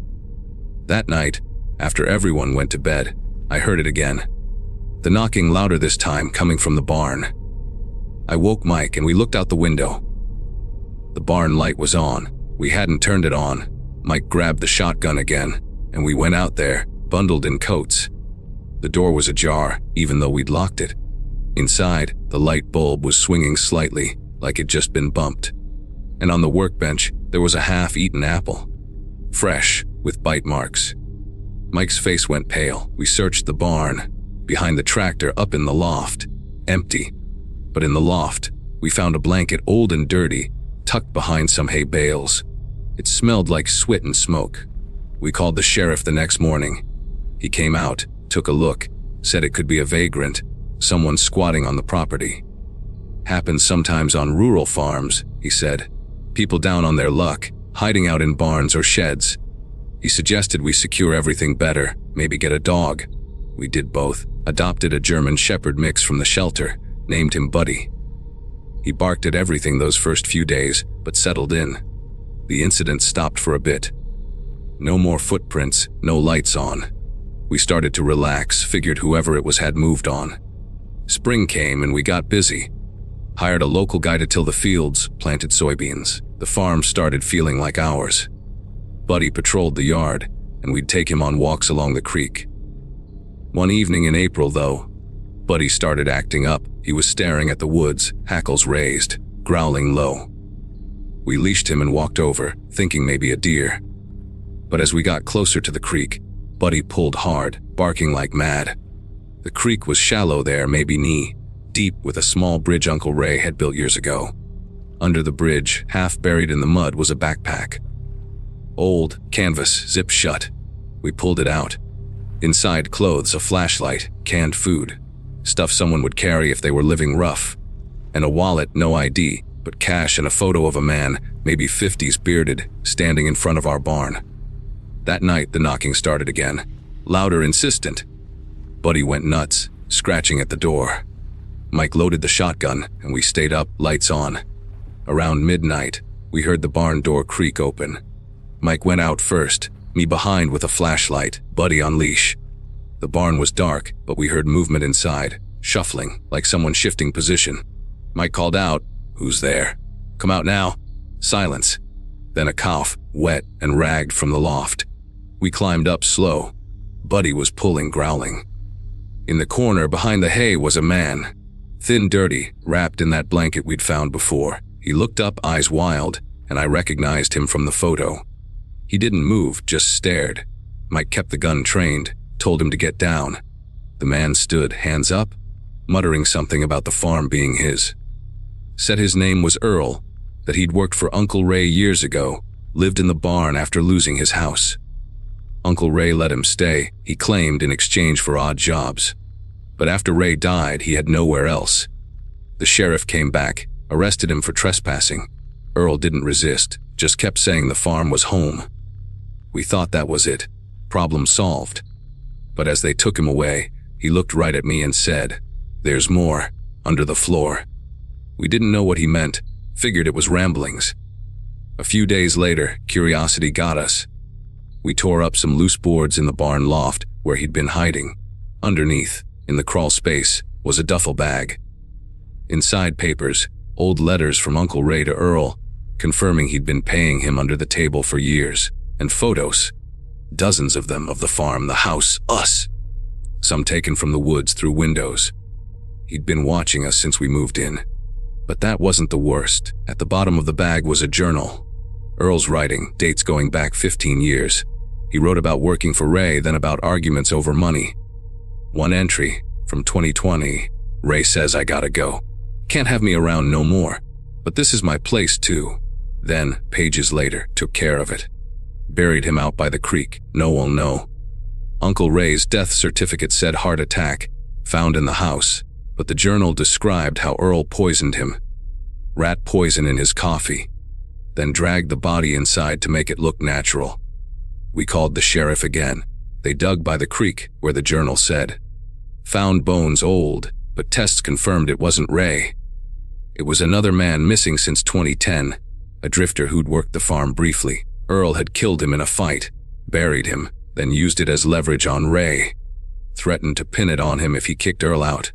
That night, after everyone went to bed, I heard it again. The knocking louder this time, coming from the barn. I woke Mike and we looked out the window. The barn light was on. We hadn't turned it on. Mike grabbed the shotgun again, and we went out there, bundled in coats. The door was ajar, even though we'd locked it. Inside, the light bulb was swinging slightly, like it'd just been bumped. And on the workbench, there was a half-eaten apple. Fresh, with bite marks. Mike's face went pale. We searched the barn, behind the tractor, up in the loft. Empty. But in the loft, we found a blanket, old and dirty, tucked behind some hay bales. It smelled like sweat and smoke. We called the sheriff the next morning. He came out, took a look, said it could be a vagrant, someone squatting on the property. Happens sometimes on rural farms, he said. People down on their luck, hiding out in barns or sheds. He suggested we secure everything better, maybe get a dog. We did both, adopted a German Shepherd mix from the shelter, named him Buddy. He barked at everything those first few days, but settled in. The incident stopped for a bit. No more footprints, no lights on. We started to relax, figured whoever it was had moved on. Spring came and we got busy. Hired a local guy to till the fields, planted soybeans. The farm started feeling like ours. Buddy patrolled the yard, and we'd take him on walks along the creek. One evening in April, though, Buddy started acting up. He was staring at the woods, hackles raised, growling low. We leashed him and walked over, thinking maybe a deer. But as we got closer to the creek, Buddy pulled hard, barking like mad. The creek was shallow there, maybe knee deep, with a small bridge Uncle Ray had built years ago. Under the bridge, half buried in the mud, was a backpack. Old, canvas, zipped shut. We pulled it out. Inside, clothes, a flashlight, canned food, stuff someone would carry if they were living rough, and a wallet, no ID, but cash and a photo of a man, maybe 50s, bearded, standing in front of our barn. That night, the knocking started again, louder, insistent. Buddy went nuts, scratching at the door. Mike loaded the shotgun, and we stayed up, lights on. Around midnight, we heard the barn door creak open. Mike went out first, me behind with a flashlight, Buddy on leash. The barn was dark, but we heard movement inside, shuffling, like someone shifting position. Mike called out, "Who's there? Come out now." Silence. Then a cough, wet and ragged, from the loft. We climbed up slow. Buddy was pulling, growling. In the corner behind the hay was a man. Thin, dirty, wrapped in that blanket we'd found before. He looked up, eyes wild, and I recognized him from the photo. He didn't move, just stared. Mike kept the gun trained, told him to get down. The man stood, hands up, muttering something about the farm being his. Said his name was Earl, that he'd worked for Uncle Ray years ago, lived in the barn after losing his house. Uncle Ray let him stay, he claimed, in exchange for odd jobs. But after Ray died, he had nowhere else. The sheriff came back, arrested him for trespassing. Earl didn't resist, just kept saying the farm was home. We thought that was it, problem solved. But as they took him away, he looked right at me and said, "There's more, under the floor." We didn't know what he meant, figured it was ramblings. A few days later, curiosity got us. We tore up some loose boards in the barn loft where he'd been hiding. Underneath, in the crawl space, was a duffel bag. Inside papers, old letters from Uncle Ray to Earl, confirming he'd been paying him under the table for years, and photos. Dozens of them of the farm, the house, us. Some taken from the woods through windows. He'd been watching us since we moved in. But that wasn't the worst. At the bottom of the bag was a journal. Earl's writing, dates going back 15 years. He wrote about working for Ray, then about arguments over money. One entry, from 2020, "Ray says I gotta go. Can't have me around no more. But this is my place too." Then, pages later, took care of it. Buried him out by the creek, no one'll know. Uncle Ray's death certificate said heart attack, found in the house, but the journal described how Earl poisoned him. Rat poison in his coffee, then dragged the body inside to make it look natural. We called the sheriff again. They dug by the creek, where the journal said. Found bones old, but tests confirmed it wasn't Ray. It was another man missing since 2010, a drifter who'd worked the farm briefly. Earl had killed him in a fight, buried him, then used it as leverage on Ray. Threatened to pin it on him if he kicked Earl out.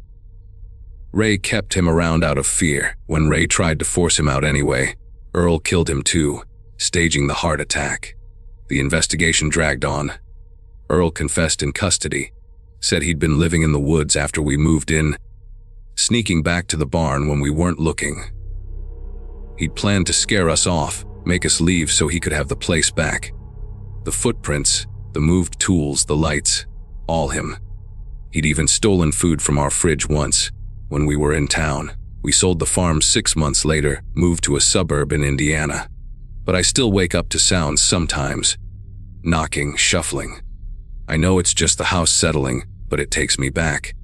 Ray kept him around out of fear. When Ray tried to force him out anyway, Earl killed him too, staging the heart attack. The investigation dragged on. Earl confessed in custody, said he'd been living in the woods after we moved in, sneaking back to the barn when we weren't looking. He'd planned to scare us off, make us leave so he could have the place back. The footprints, the moved tools, the lights, all him. He'd even stolen food from our fridge once, when we were in town. We sold the farm 6 months later, moved to a suburb in Indiana. But I still wake up to sounds sometimes. Knocking, shuffling. I know it's just the house settling, but it takes me back.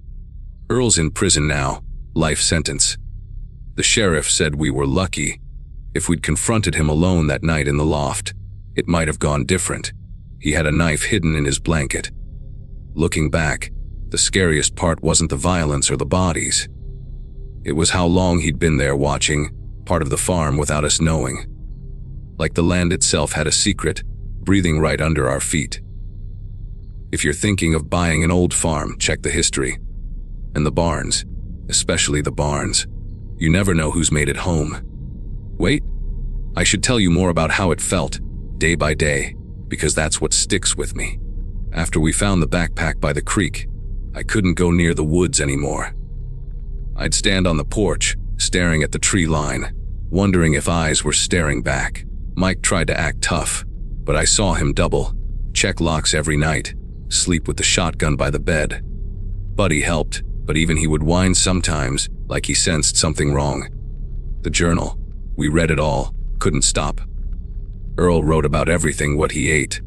Earl's in prison now, life sentence. The sheriff said we were lucky. If we'd confronted him alone that night in the loft, it might have gone different. He had a knife hidden in his blanket. Looking back, the scariest part wasn't the violence or the bodies. It was how long he'd been there watching, part of the farm without us knowing. Like the land itself had a secret, breathing right under our feet. If you're thinking of buying an old farm, check the history. And the barns, especially the barns. You never know who's made it home. Wait, I should tell you more about how it felt, day by day, because that's what sticks with me. After we found the backpack by the creek, I couldn't go near the woods anymore. I'd stand on the porch, staring at the tree line, wondering if eyes were staring back. Mike tried to act tough, but I saw him double, check locks every night, sleep with the shotgun by the bed. Buddy helped, but even he would whine sometimes, like he sensed something wrong. The journal, we read it all, couldn't stop. Earl wrote about everything, what he ate,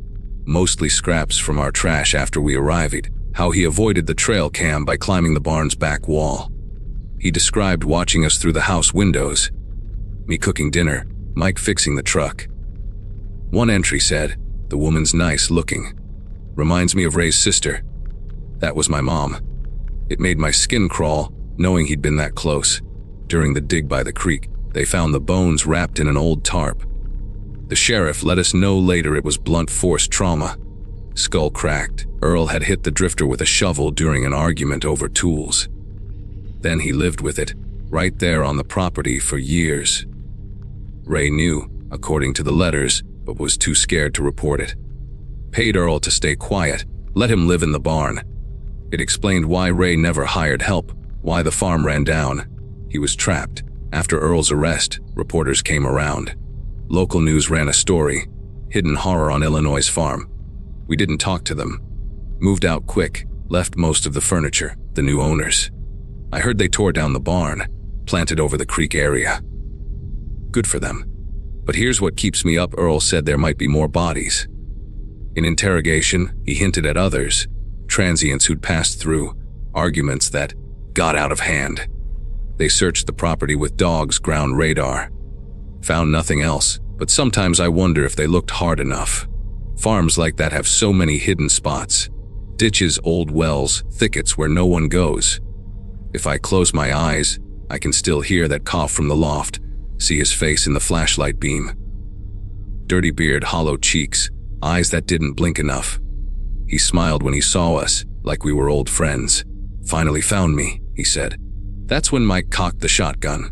mostly scraps from our trash after we arrived, how he avoided the trail cam by climbing the barn's back wall. He described watching us through the house windows, me cooking dinner, Mike fixing the truck. One entry said, "The woman's nice looking. Reminds me of Ray's sister." That was my mom. It made my skin crawl, knowing he'd been that close. During the dig by the creek, they found the bones wrapped in an old tarp. The sheriff let us know later it was blunt force trauma. Skull cracked. Earl had hit the drifter with a shovel during an argument over tools. Then he lived with it, right there on the property for years. Ray knew, according to the letters, but was too scared to report it. Paid Earl to stay quiet, let him live in the barn. It explained why Ray never hired help, why the farm ran down. He was trapped. After Earl's arrest, reporters came around. Local news ran a story, hidden horror on Illinois' farm. We didn't talk to them. Moved out quick, left most of the furniture, the new owners. I heard they tore down the barn, planted over the creek area. Good for them. But here's what keeps me up. Earl said there might be more bodies. In interrogation, he hinted at others, transients who'd passed through, arguments that got out of hand. They searched the property with dogs, ground radar. Found nothing else, but sometimes I wonder if they looked hard enough. Farms like that have so many hidden spots. Ditches, old wells, thickets where no one goes. If I close my eyes, I can still hear that cough from the loft, see his face in the flashlight beam. Dirty beard, hollow cheeks, eyes that didn't blink enough. He smiled when he saw us, like we were old friends. "Finally found me," he said. That's when Mike cocked the shotgun.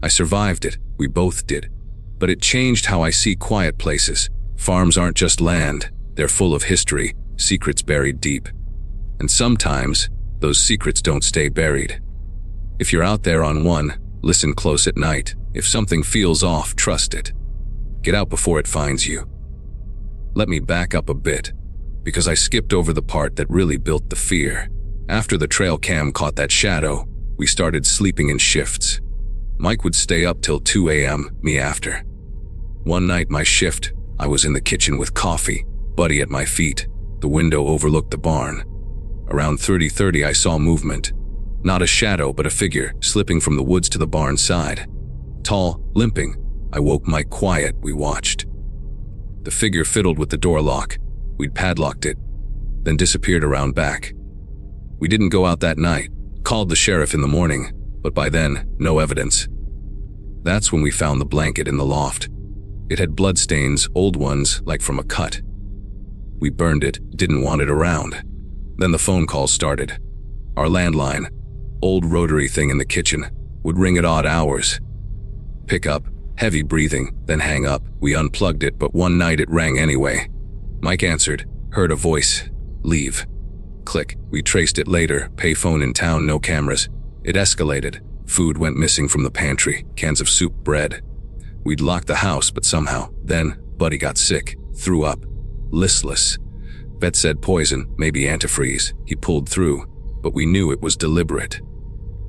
I survived it, we both did. But it changed how I see quiet places. Farms aren't just land, they're full of history, secrets buried deep. And sometimes, those secrets don't stay buried. If you're out there on one, listen close at night. If something feels off, trust it. Get out before it finds you. Let me back up a bit, because I skipped over the part that really built the fear. After the trail cam caught that shadow, we started sleeping in shifts. Mike would stay up till 2 a.m., me after. One night my shift, I was in the kitchen with coffee, Buddy at my feet. The window overlooked the barn. Around 30:30 I saw movement. Not a shadow, but a figure slipping from the woods to the barn side. Tall, limping. I woke Mike quiet, we watched. The figure fiddled with the door lock. We'd padlocked it, then disappeared around back. We didn't go out that night, called the sheriff in the morning, but by then, no evidence. That's when we found the blanket in the loft. It had bloodstains, old ones, like from a cut. We burned it, didn't want it around. Then the phone calls started. Our landline, old rotary thing in the kitchen, would ring at odd hours. Pick up, heavy breathing, then hang up. We unplugged it, but one night it rang anyway. Mike answered, heard a voice, leave. Click, we traced it later, payphone in town, no cameras. It escalated. Food went missing from the pantry, cans of soup, bread. We'd locked the house, but somehow, then, Buddy got sick, threw up, listless. Vet said poison, maybe antifreeze. He pulled through, but we knew it was deliberate.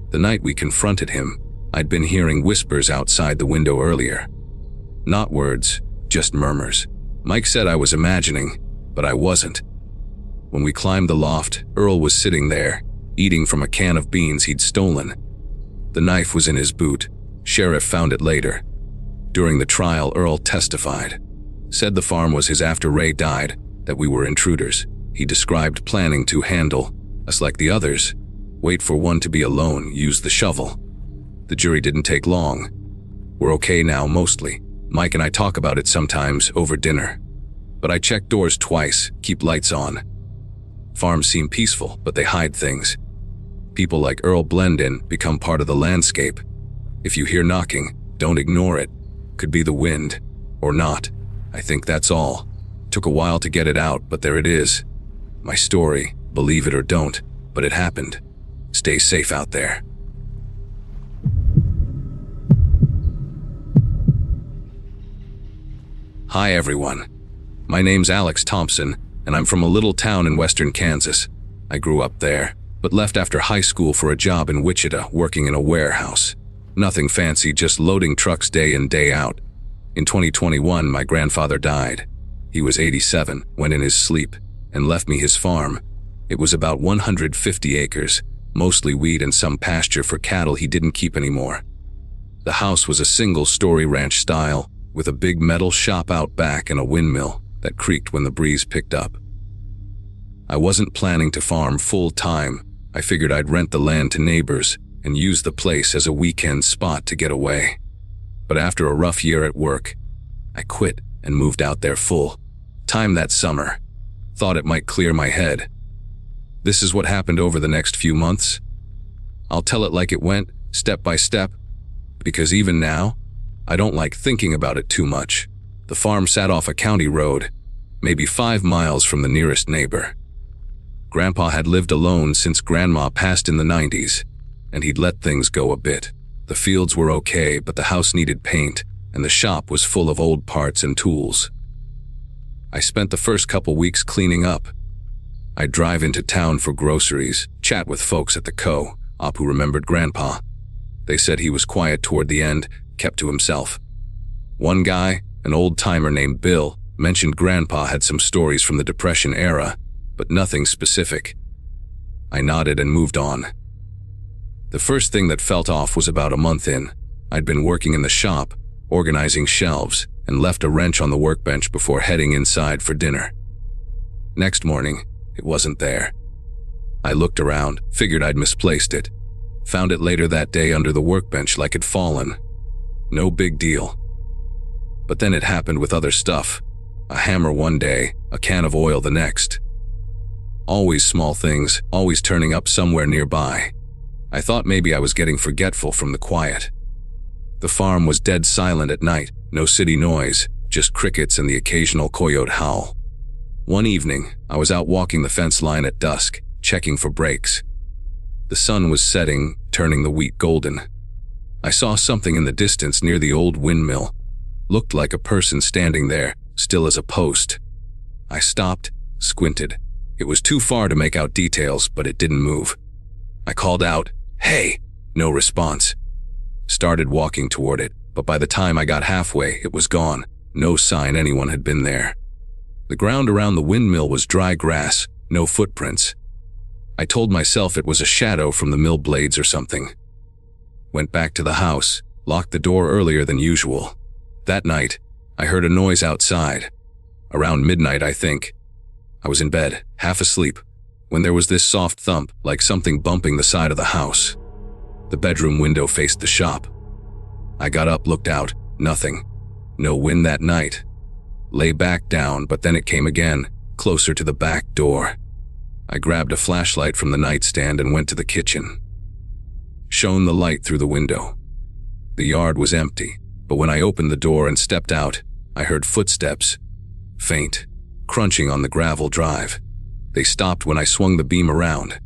The night we confronted him, I'd been hearing whispers outside the window earlier. Not words, just murmurs. Mike said I was imagining, but I wasn't. When we climbed the loft, Earl was sitting there, eating from a can of beans he'd stolen. The knife was in his boot. Sheriff found it later. During the trial, Earl testified. Said the farm was his after Ray died, that we were intruders. He described planning to handle us like the others. Wait for one to be alone, use the shovel. The jury didn't take long. We're okay now, mostly. Mike and I talk about it sometimes, over dinner. But I check doors twice, keep lights on. Farms seem peaceful, but they hide things. People like Earl blend in, become part of the landscape. If you hear knocking, don't ignore it. Could be the wind, or not. I think that's all. Took a while to get it out, but there it is. My story, believe it or don't, but it happened. Stay safe out there. Hi everyone. My name's Alex Thompson, and I'm from a little town in western Kansas. I grew up there, but left after high school for a job in Wichita, working in a warehouse. Nothing fancy, just loading trucks day in, day out. In 2021, my grandfather died. He was 87, went in his sleep, and left me his farm. It was about 150 acres, mostly weed and some pasture for cattle he didn't keep anymore. The house was a single-story ranch style, with a big metal shop out back and a windmill that creaked when the breeze picked up. I wasn't planning to farm full-time. I figured I'd rent the land to neighbors and use the place as a weekend spot to get away. But after a rough year at work, I quit and moved out there full-time that summer. Thought it might clear my head. This is what happened over the next few months. I'll tell it like it went, step by step, because even now, I don't like thinking about it too much. The farm sat off a county road, maybe 5 miles from the nearest neighbor. Grandpa had lived alone since Grandma passed in the 90s, and he'd let things go a bit. The fields were okay, but the house needed paint, and the shop was full of old parts and tools. I spent the first couple weeks cleaning up. I'd drive into town for groceries, chat with folks at the co-op who remembered Grandpa. They said he was quiet toward the end, kept to himself. One guy, an old-timer named Bill, Mentioned Grandpa had some stories from the Depression era, but nothing specific. I nodded and moved on. The first thing that felt off was about a month in. I'd been working in the shop, organizing shelves, and left a wrench on the workbench before heading inside for dinner. Next morning, it wasn't there. I looked around, figured I'd misplaced it. Found it later that day under the workbench like it'd fallen. No big deal. But then it happened with other stuff. A hammer one day, a can of oil the next. Always small things, always turning up somewhere nearby. I thought maybe I was getting forgetful from the quiet. The farm was dead silent at night, no city noise, just crickets and the occasional coyote howl. One evening, I was out walking the fence line at dusk, checking for breaks. The sun was setting, turning the wheat golden. I saw something in the distance near the old windmill. Looked like a person standing there, still as a post. I stopped, squinted. It was too far to make out details, but it didn't move. I called out, "Hey!" No response. Started walking toward it, but by the time I got halfway, it was gone. No sign anyone had been there. The ground around the windmill was dry grass, no footprints. I told myself it was a shadow from the mill blades or something. Went back to the house, locked the door earlier than usual. That night, I heard a noise outside. Around midnight, I think. I was in bed, half asleep, when there was this soft thump, like something bumping the side of the house. The bedroom window faced the shop. I got up, looked out, nothing. No wind that night. Lay back down, but then it came again, closer to the back door. I grabbed a flashlight from the nightstand and went to the kitchen. Shone the light through the window. The yard was empty, but when I opened the door and stepped out, I heard footsteps, faint, crunching on the gravel drive. They stopped when I swung the beam around.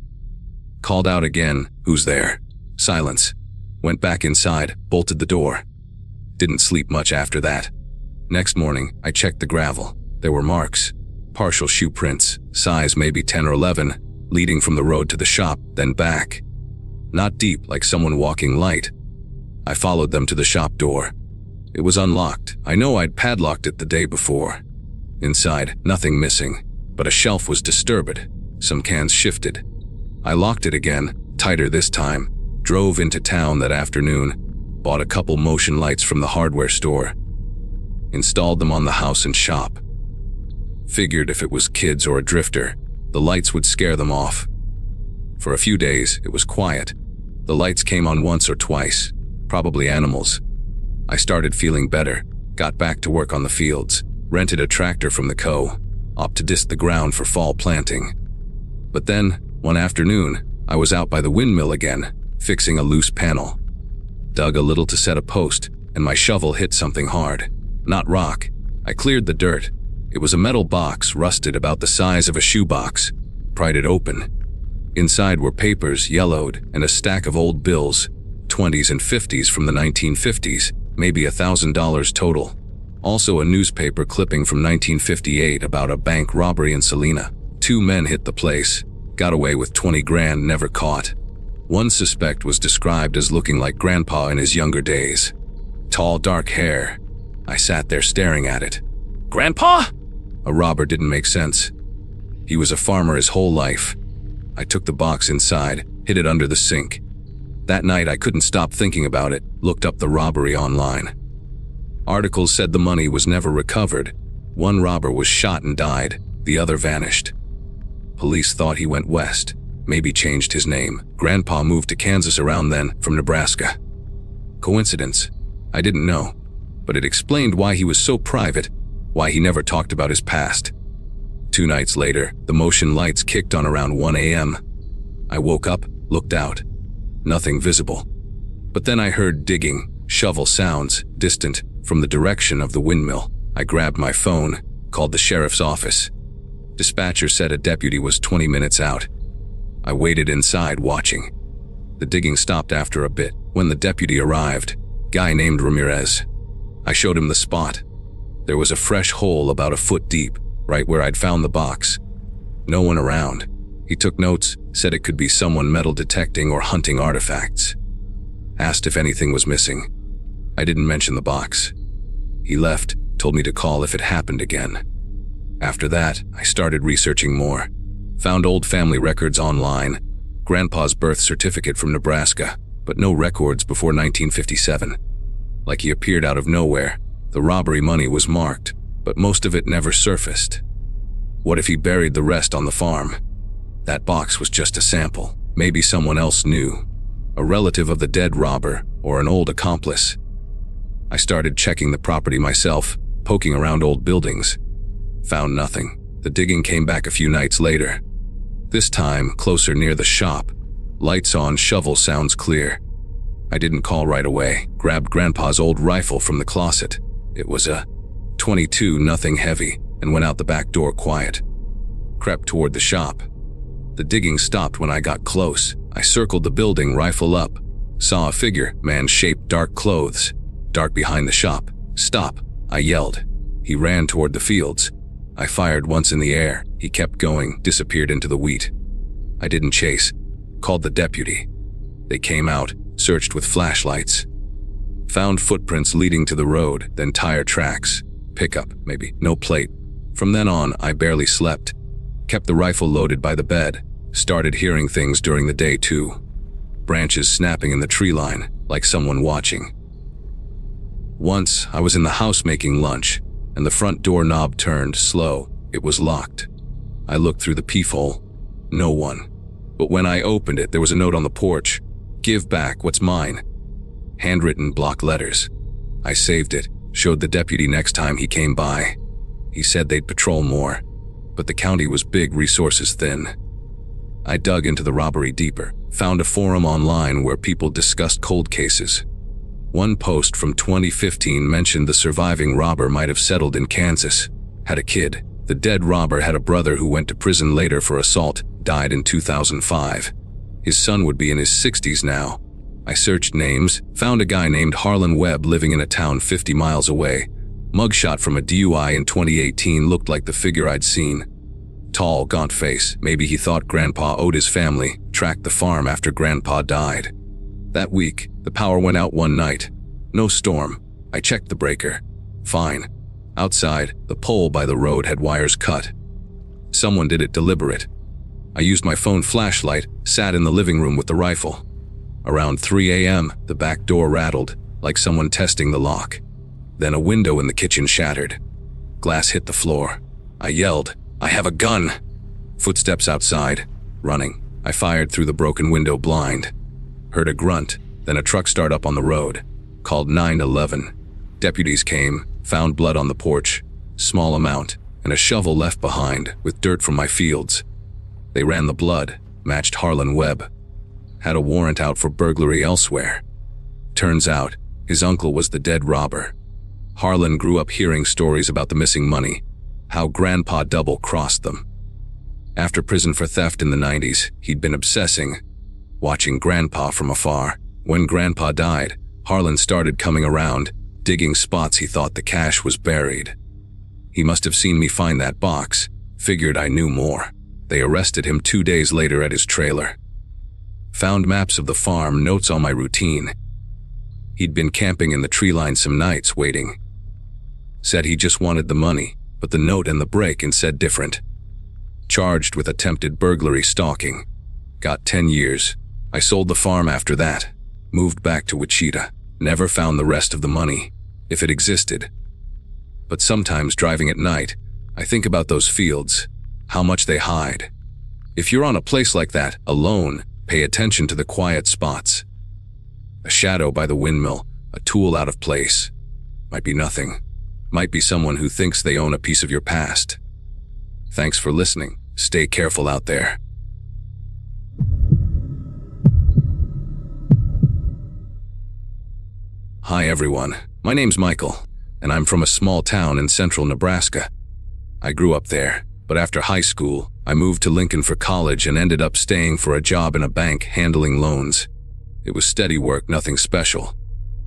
Called out again, "Who's there?" Silence. Went back inside, bolted the door. Didn't sleep much after that. Next morning, I checked the gravel. There were marks, partial shoe prints, size maybe 10 or 11, leading from the road to the shop, then back. Not deep, like someone walking light. I followed them to the shop door. It was unlocked. I know I'd padlocked it the day before. Inside, nothing missing, but a shelf was disturbed. Some cans shifted. I locked it again, tighter this time. Drove into town that afternoon, bought a couple motion lights from the hardware store. Installed them on the house and shop. Figured if it was kids or a drifter, the lights would scare them off. For a few days, it was quiet. The lights came on once or twice, probably animals. I started feeling better, got back to work on the fields, rented a tractor from the co-op to disc the ground for fall planting. But then, one afternoon, I was out by the windmill again, fixing a loose panel. Dug a little to set a post, and my shovel hit something hard. Not rock. I cleared the dirt. It was a metal box, rusted about the size of a shoebox. Pried it open. Inside were papers, yellowed, and a stack of old bills, 20s and 50s from the 1950s, maybe $1,000 total. Also a newspaper clipping from 1958 about a bank robbery in Salina. 2 men hit the place, got away with 20 grand, never caught. One suspect was described as looking like Grandpa in his younger days. Tall, dark hair. I sat there staring at it. "Grandpa?" A robber didn't make sense. He was a farmer his whole life. I took the box inside, hid it under the sink. That night I couldn't stop thinking about it, looked up the robbery online. Articles said the money was never recovered. One robber was shot and died, the other vanished. Police thought he went west, maybe changed his name. Grandpa moved to Kansas around then, from Nebraska. Coincidence? I didn't know, but it explained why he was so private, why he never talked about his past. 2 nights later, the motion lights kicked on around 1 a.m. I woke up, looked out. Nothing visible. But then I heard digging, shovel sounds, distant, from the direction of the windmill. I grabbed my phone, called the sheriff's office. Dispatcher said a deputy was 20 minutes out. I waited inside, watching. The digging stopped after a bit. When the deputy arrived, guy named Ramirez. I showed him the spot. There was a fresh hole about a foot deep, right where I'd found the box. No one around. He took notes, said it could be someone metal detecting or hunting artifacts. Asked if anything was missing. I didn't mention the box. He left, told me to call if it happened again. After that, I started researching more. Found old family records online, Grandpa's birth certificate from Nebraska, but no records before 1957. Like he appeared out of nowhere. The robbery money was marked, but most of it never surfaced. What if he buried the rest on the farm? That box was just a sample. Maybe someone else knew. A relative of the dead robber or an old accomplice. I started checking the property myself, poking around old buildings. Found nothing. The digging came back a few nights later. This time, closer near the shop. Lights on, shovel sounds clear. I didn't call right away. Grabbed Grandpa's old rifle from the closet. It was a .22, nothing heavy, and went out the back door quiet. Crept toward the shop. The digging stopped when I got close. I circled the building, rifle up. Saw a figure, man-shaped, dark clothes. Dark behind the shop. "Stop," I yelled. He ran toward the fields. I fired once in the air. He kept going, disappeared into the wheat. I didn't chase. Called the deputy. They came out, searched with flashlights. Found footprints leading to the road, then tire tracks. Pickup, maybe. No plate. From then on, I barely slept. Kept the rifle loaded by the bed. Started hearing things during the day too. Branches snapping in the tree line, like someone watching. Once, I was in the house making lunch, and the front door knob turned slow. It was locked. I looked through the peephole. No one. But when I opened it, there was a note on the porch. "Give back what's mine." Handwritten block letters. I saved it, showed the deputy next time he came by. He said they'd patrol more, but the county was big, resources thin. I dug into the robbery deeper, found a forum online where people discussed cold cases. One post from 2015 mentioned the surviving robber might have settled in Kansas, had a kid. The dead robber had a brother who went to prison later for assault, died in 2005. His son would be in his 60s now. I searched names, found a guy named Harlan Webb living in a town 50 miles away. Mugshot from a DUI in 2018 looked like the figure I'd seen. Tall, gaunt face. Maybe he thought Grandpa owed his family, tracked the farm after Grandpa died. That week, the power went out one night. No storm. I checked the breaker. Fine. Outside, the pole by the road had wires cut. Someone did it deliberate. I used my phone flashlight, sat in the living room with the rifle. Around 3 a.m., the back door rattled, like someone testing the lock. Then a window in the kitchen shattered. Glass hit the floor. I yelled, "I have a gun!" Footsteps outside. Running. I fired through the broken window blind. Heard a grunt, then a truck start up on the road. Called 911. Deputies came, found blood on the porch, small amount, and a shovel left behind with dirt from my fields. They ran the blood, matched Harlan Webb. Had a warrant out for burglary elsewhere. Turns out, his uncle was the dead robber. Harlan grew up hearing stories about the missing money, how Grandpa double-crossed them. After prison for theft in the 90s, he'd been obsessing, watching Grandpa from afar. When Grandpa died, Harlan started coming around, digging spots he thought the cash was buried. He must have seen me find that box, figured I knew more. They arrested him 2 days later at his trailer. Found maps of the farm, notes on my routine. He'd been camping in the tree line some nights, waiting. Said he just wanted the money, but the note and the break-in said different. Charged with attempted burglary stalking. Got 10 years. I sold the farm after that. Moved back to Wichita. Never found the rest of the money, if it existed. But sometimes driving at night, I think about those fields, how much they hide. If you're on a place like that, alone, pay attention to the quiet spots. A shadow by the windmill, a tool out of place. Might be nothing. Might be someone who thinks they own a piece of your past. Thanks for listening. Stay careful out there. Hi everyone, my name's Michael, and I'm from a small town in central Nebraska. I grew up there, but after high school, I moved to Lincoln for college and ended up staying for a job in a bank handling loans. It was steady work, nothing special.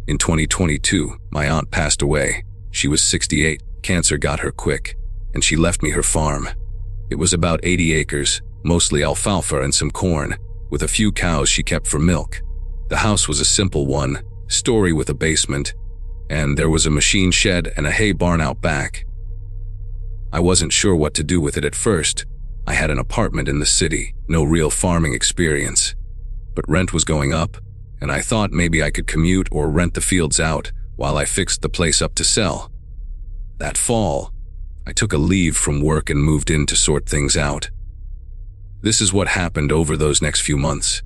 In 2022, my aunt passed away. She was 68, cancer got her quick, and she left me her farm. It was about 80 acres, mostly alfalfa and some corn, with a few cows she kept for milk. The house was a simple one, story with a basement. and there was a machine shed and a hay barn out back. I wasn't sure what to do with it at first. I had an apartment in the city, no real farming experience. But rent was going up, and I thought maybe I could commute or rent the fields out while I fixed the place up to sell. That fall, I took a leave from work and moved in to sort things out. This is what happened over those next few months.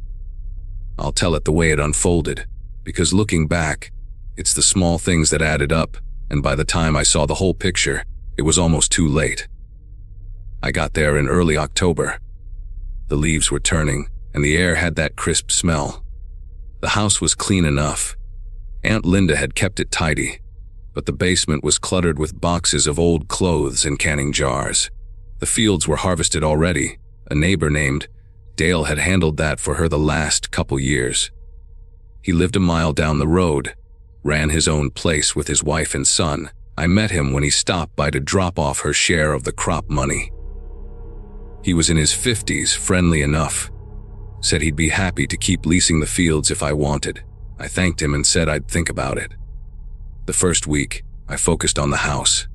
I'll tell it the way it unfolded, because looking back, it's the small things that added up, and by the time I saw the whole picture, it was almost too late. I got there in early October. The leaves were turning, and the air had that crisp smell. The house was clean enough. Aunt Linda had kept it tidy, but the basement was cluttered with boxes of old clothes and canning jars. The fields were harvested already. A neighbor named Dale had handled that for her the last couple years. He lived a mile down the road, ran his own place with his wife and son. I met him when he stopped by to drop off her share of the crop money. He was in his 50s, friendly enough. Said he'd be happy to keep leasing the fields if I wanted. I thanked him and said I'd think about it. The first week, I focused on the house.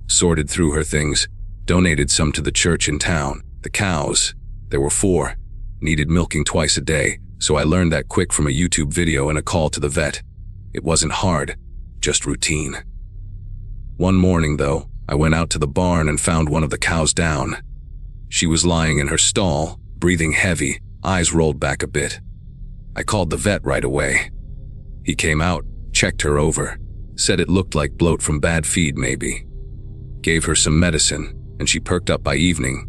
Sorted through her things, donated some to the church in town. The cows, there were 4, needed milking twice a day, so I learned that quick from a YouTube video and a call to the vet. It wasn't hard, just routine. One morning, though, I went out to the barn and found one of the cows down. She was lying in her stall, breathing heavy, eyes rolled back a bit. I called the vet right away. He came out, checked her over, said it looked like bloat from bad feed maybe. Gave her some medicine, and she perked up by evening.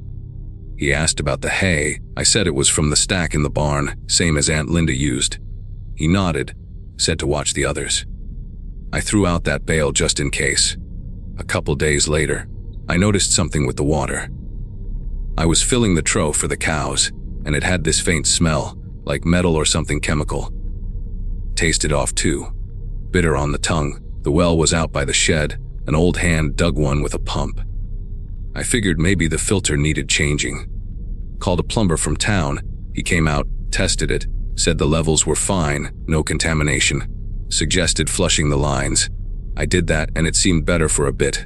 He asked about the hay. I said it was from the stack in the barn, same as Aunt Linda used. He nodded, said to watch the others. I threw out that bale just in case. A couple days later, I noticed something with the water. I was filling the trough for the cows, and it had this faint smell, like metal or something chemical. Tasted off too. Bitter on the tongue. The well was out by the shed. An old hand dug one with a pump. I figured maybe the filter needed changing. Called a plumber from town. He came out, tested it, said the levels were fine, no contamination. Suggested flushing the lines. I did that and it seemed better for a bit.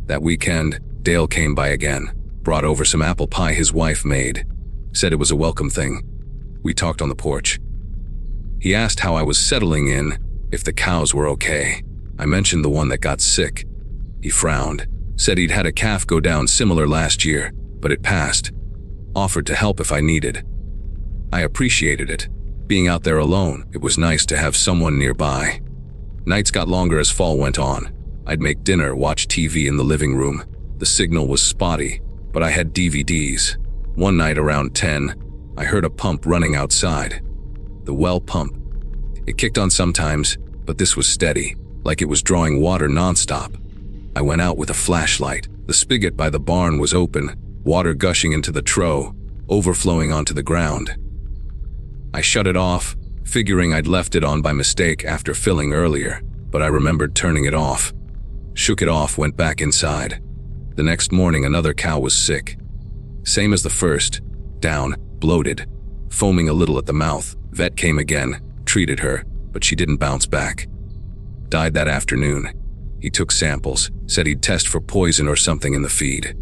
That weekend, Dale came by again. Brought over some apple pie his wife made. Said it was a welcome thing. We talked on the porch. He asked how I was settling in, if the cows were okay. I mentioned the one that got sick. He frowned. Said he'd had a calf go down similar last year, but it passed. Offered to help if I needed. I appreciated it. Being out there alone, it was nice to have someone nearby. Nights got longer as fall went on. I'd make dinner, watch TV in the living room. The signal was spotty, but I had DVDs. One night around 10, I heard a pump running outside. The well pump. It kicked on sometimes, but this was steady, like it was drawing water nonstop. I went out with a flashlight. The spigot by the barn was open, water gushing into the trough, overflowing onto the ground. I shut it off, figuring I'd left it on by mistake after filling earlier, but I remembered turning it off. Shook it off, went back inside. The next morning, another cow was sick. Same as the first, down, bloated, foaming a little at the mouth. Vet came again, treated her, but she didn't bounce back. Died that afternoon. He took samples, said he'd test for poison or something in the feed.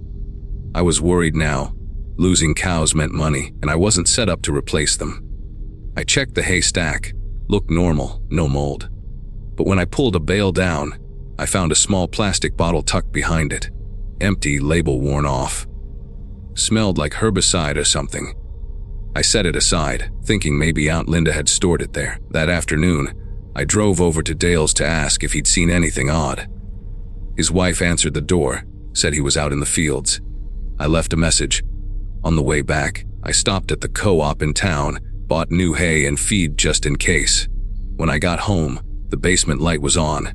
I was worried now. Losing cows meant money, and I wasn't set up to replace them. I checked the hay stack. Looked normal, no mold. But when I pulled a bale down, I found a small plastic bottle tucked behind it. Empty, label worn off. Smelled like herbicide or something. I set it aside, thinking maybe Aunt Linda had stored it there. That afternoon, I drove over to Dale's to ask if he'd seen anything odd. His wife answered the door, said he was out in the fields. I left a message. On the way back, I stopped at the co-op in town, bought new hay and feed just in case. When I got home, the basement light was on.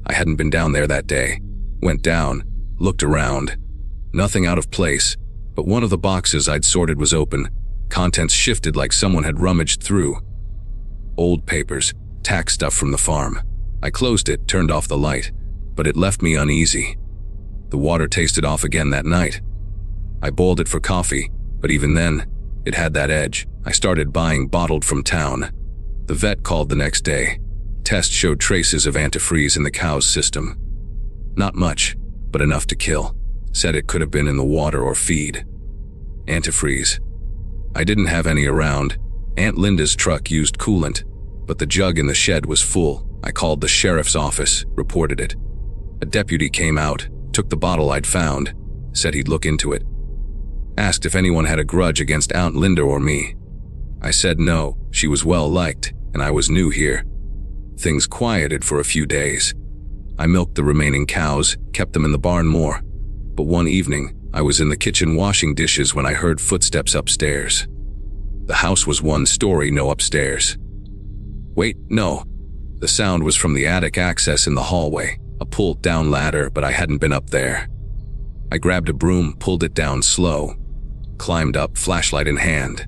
I hadn't been down there that day. Went down, looked around. Nothing out of place, but one of the boxes I'd sorted was open. Contents shifted like someone had rummaged through. Old papers, tax stuff from the farm. I closed it, turned off the light, but it left me uneasy. The water tasted off again that night. I boiled it for coffee, but even then, it had that edge. I started buying bottled from town. The vet called the next day. Tests showed traces of antifreeze in the cow's system. Not much, but enough to kill. Said it could have been in the water or feed. Antifreeze. I didn't have any around. Aunt Linda's truck used coolant, but the jug in the shed was full. I called the sheriff's office, reported it. A deputy came out, took the bottle I'd found, said he'd look into it. Asked if anyone had a grudge against Aunt Linda or me. I said no, she was well liked, and I was new here. Things quieted for a few days. I milked the remaining cows, kept them in the barn more. But one evening, I was in the kitchen washing dishes when I heard footsteps upstairs. The house was one story, no upstairs. Wait, no. The sound was from the attic access in the hallway, a pulled-down ladder, but I hadn't been up there. I grabbed a broom, pulled it down slow, climbed up, flashlight in hand.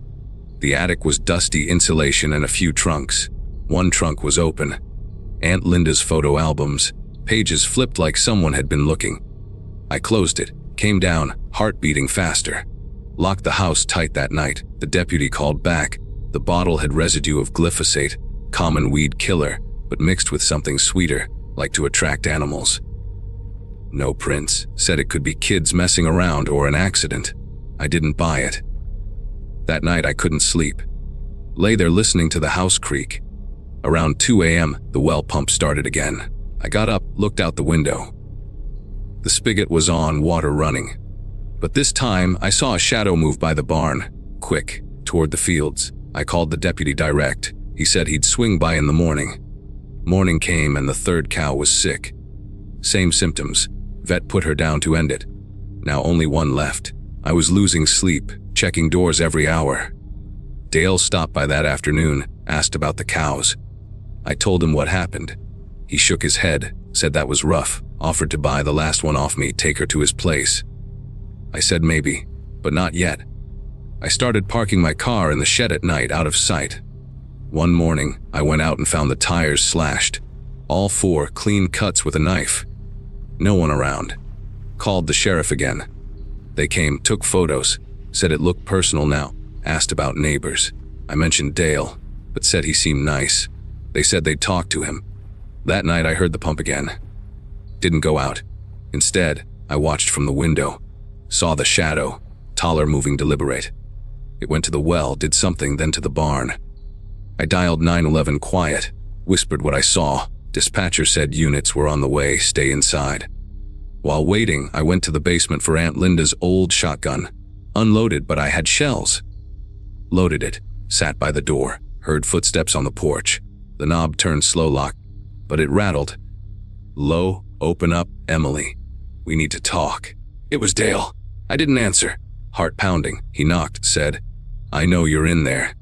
The attic was dusty insulation and a few trunks. One trunk was open. Aunt Linda's photo albums, pages flipped like someone had been looking. I closed it, came down, heart beating faster. Locked the house tight that night. The deputy called back. The bottle had residue of glyphosate, common weed killer, but mixed with something sweeter, like to attract animals. No prints, said it could be kids messing around or an accident. I didn't buy it. That night I couldn't sleep. Lay there listening to the house creak. Around 2 a.m., the well pump started again. I got up, looked out the window. The spigot was on, water running. But this time, I saw a shadow move by the barn, quick, toward the fields. I called the deputy direct. He said he'd swing by in the morning. Morning came and the third cow was sick. Same symptoms. Vet put her down to end it. Now only one left. I was losing sleep, checking doors every hour. Dale stopped by that afternoon, asked about the cows. I told him what happened. He shook his head, said that was rough, offered to buy the last one off me, take her to his place. I said maybe, but not yet. I started parking my car in the shed at night, out of sight. One morning, I went out and found the tires slashed. All 4 clean cuts with a knife. No one around. Called the sheriff again. They came, took photos, said it looked personal now, asked about neighbors. I mentioned Dale, but said he seemed nice. They said they'd talk to him. That night I heard the pump again. Didn't go out. Instead, I watched from the window. Saw the shadow, taller, moving, deliberate. It went to the well, did something, then to the barn. I dialed 911 quiet, whispered what I saw. Dispatcher said units were on the way, stay inside. While waiting, I went to the basement for Aunt Linda's old shotgun. Unloaded, but I had shells. Loaded it, sat by the door, heard footsteps on the porch. The knob turned slow lock, but it rattled. Low, open up, Emily. We need to talk. It was Dale. I didn't answer. Heart pounding. He knocked, said, I know you're in there.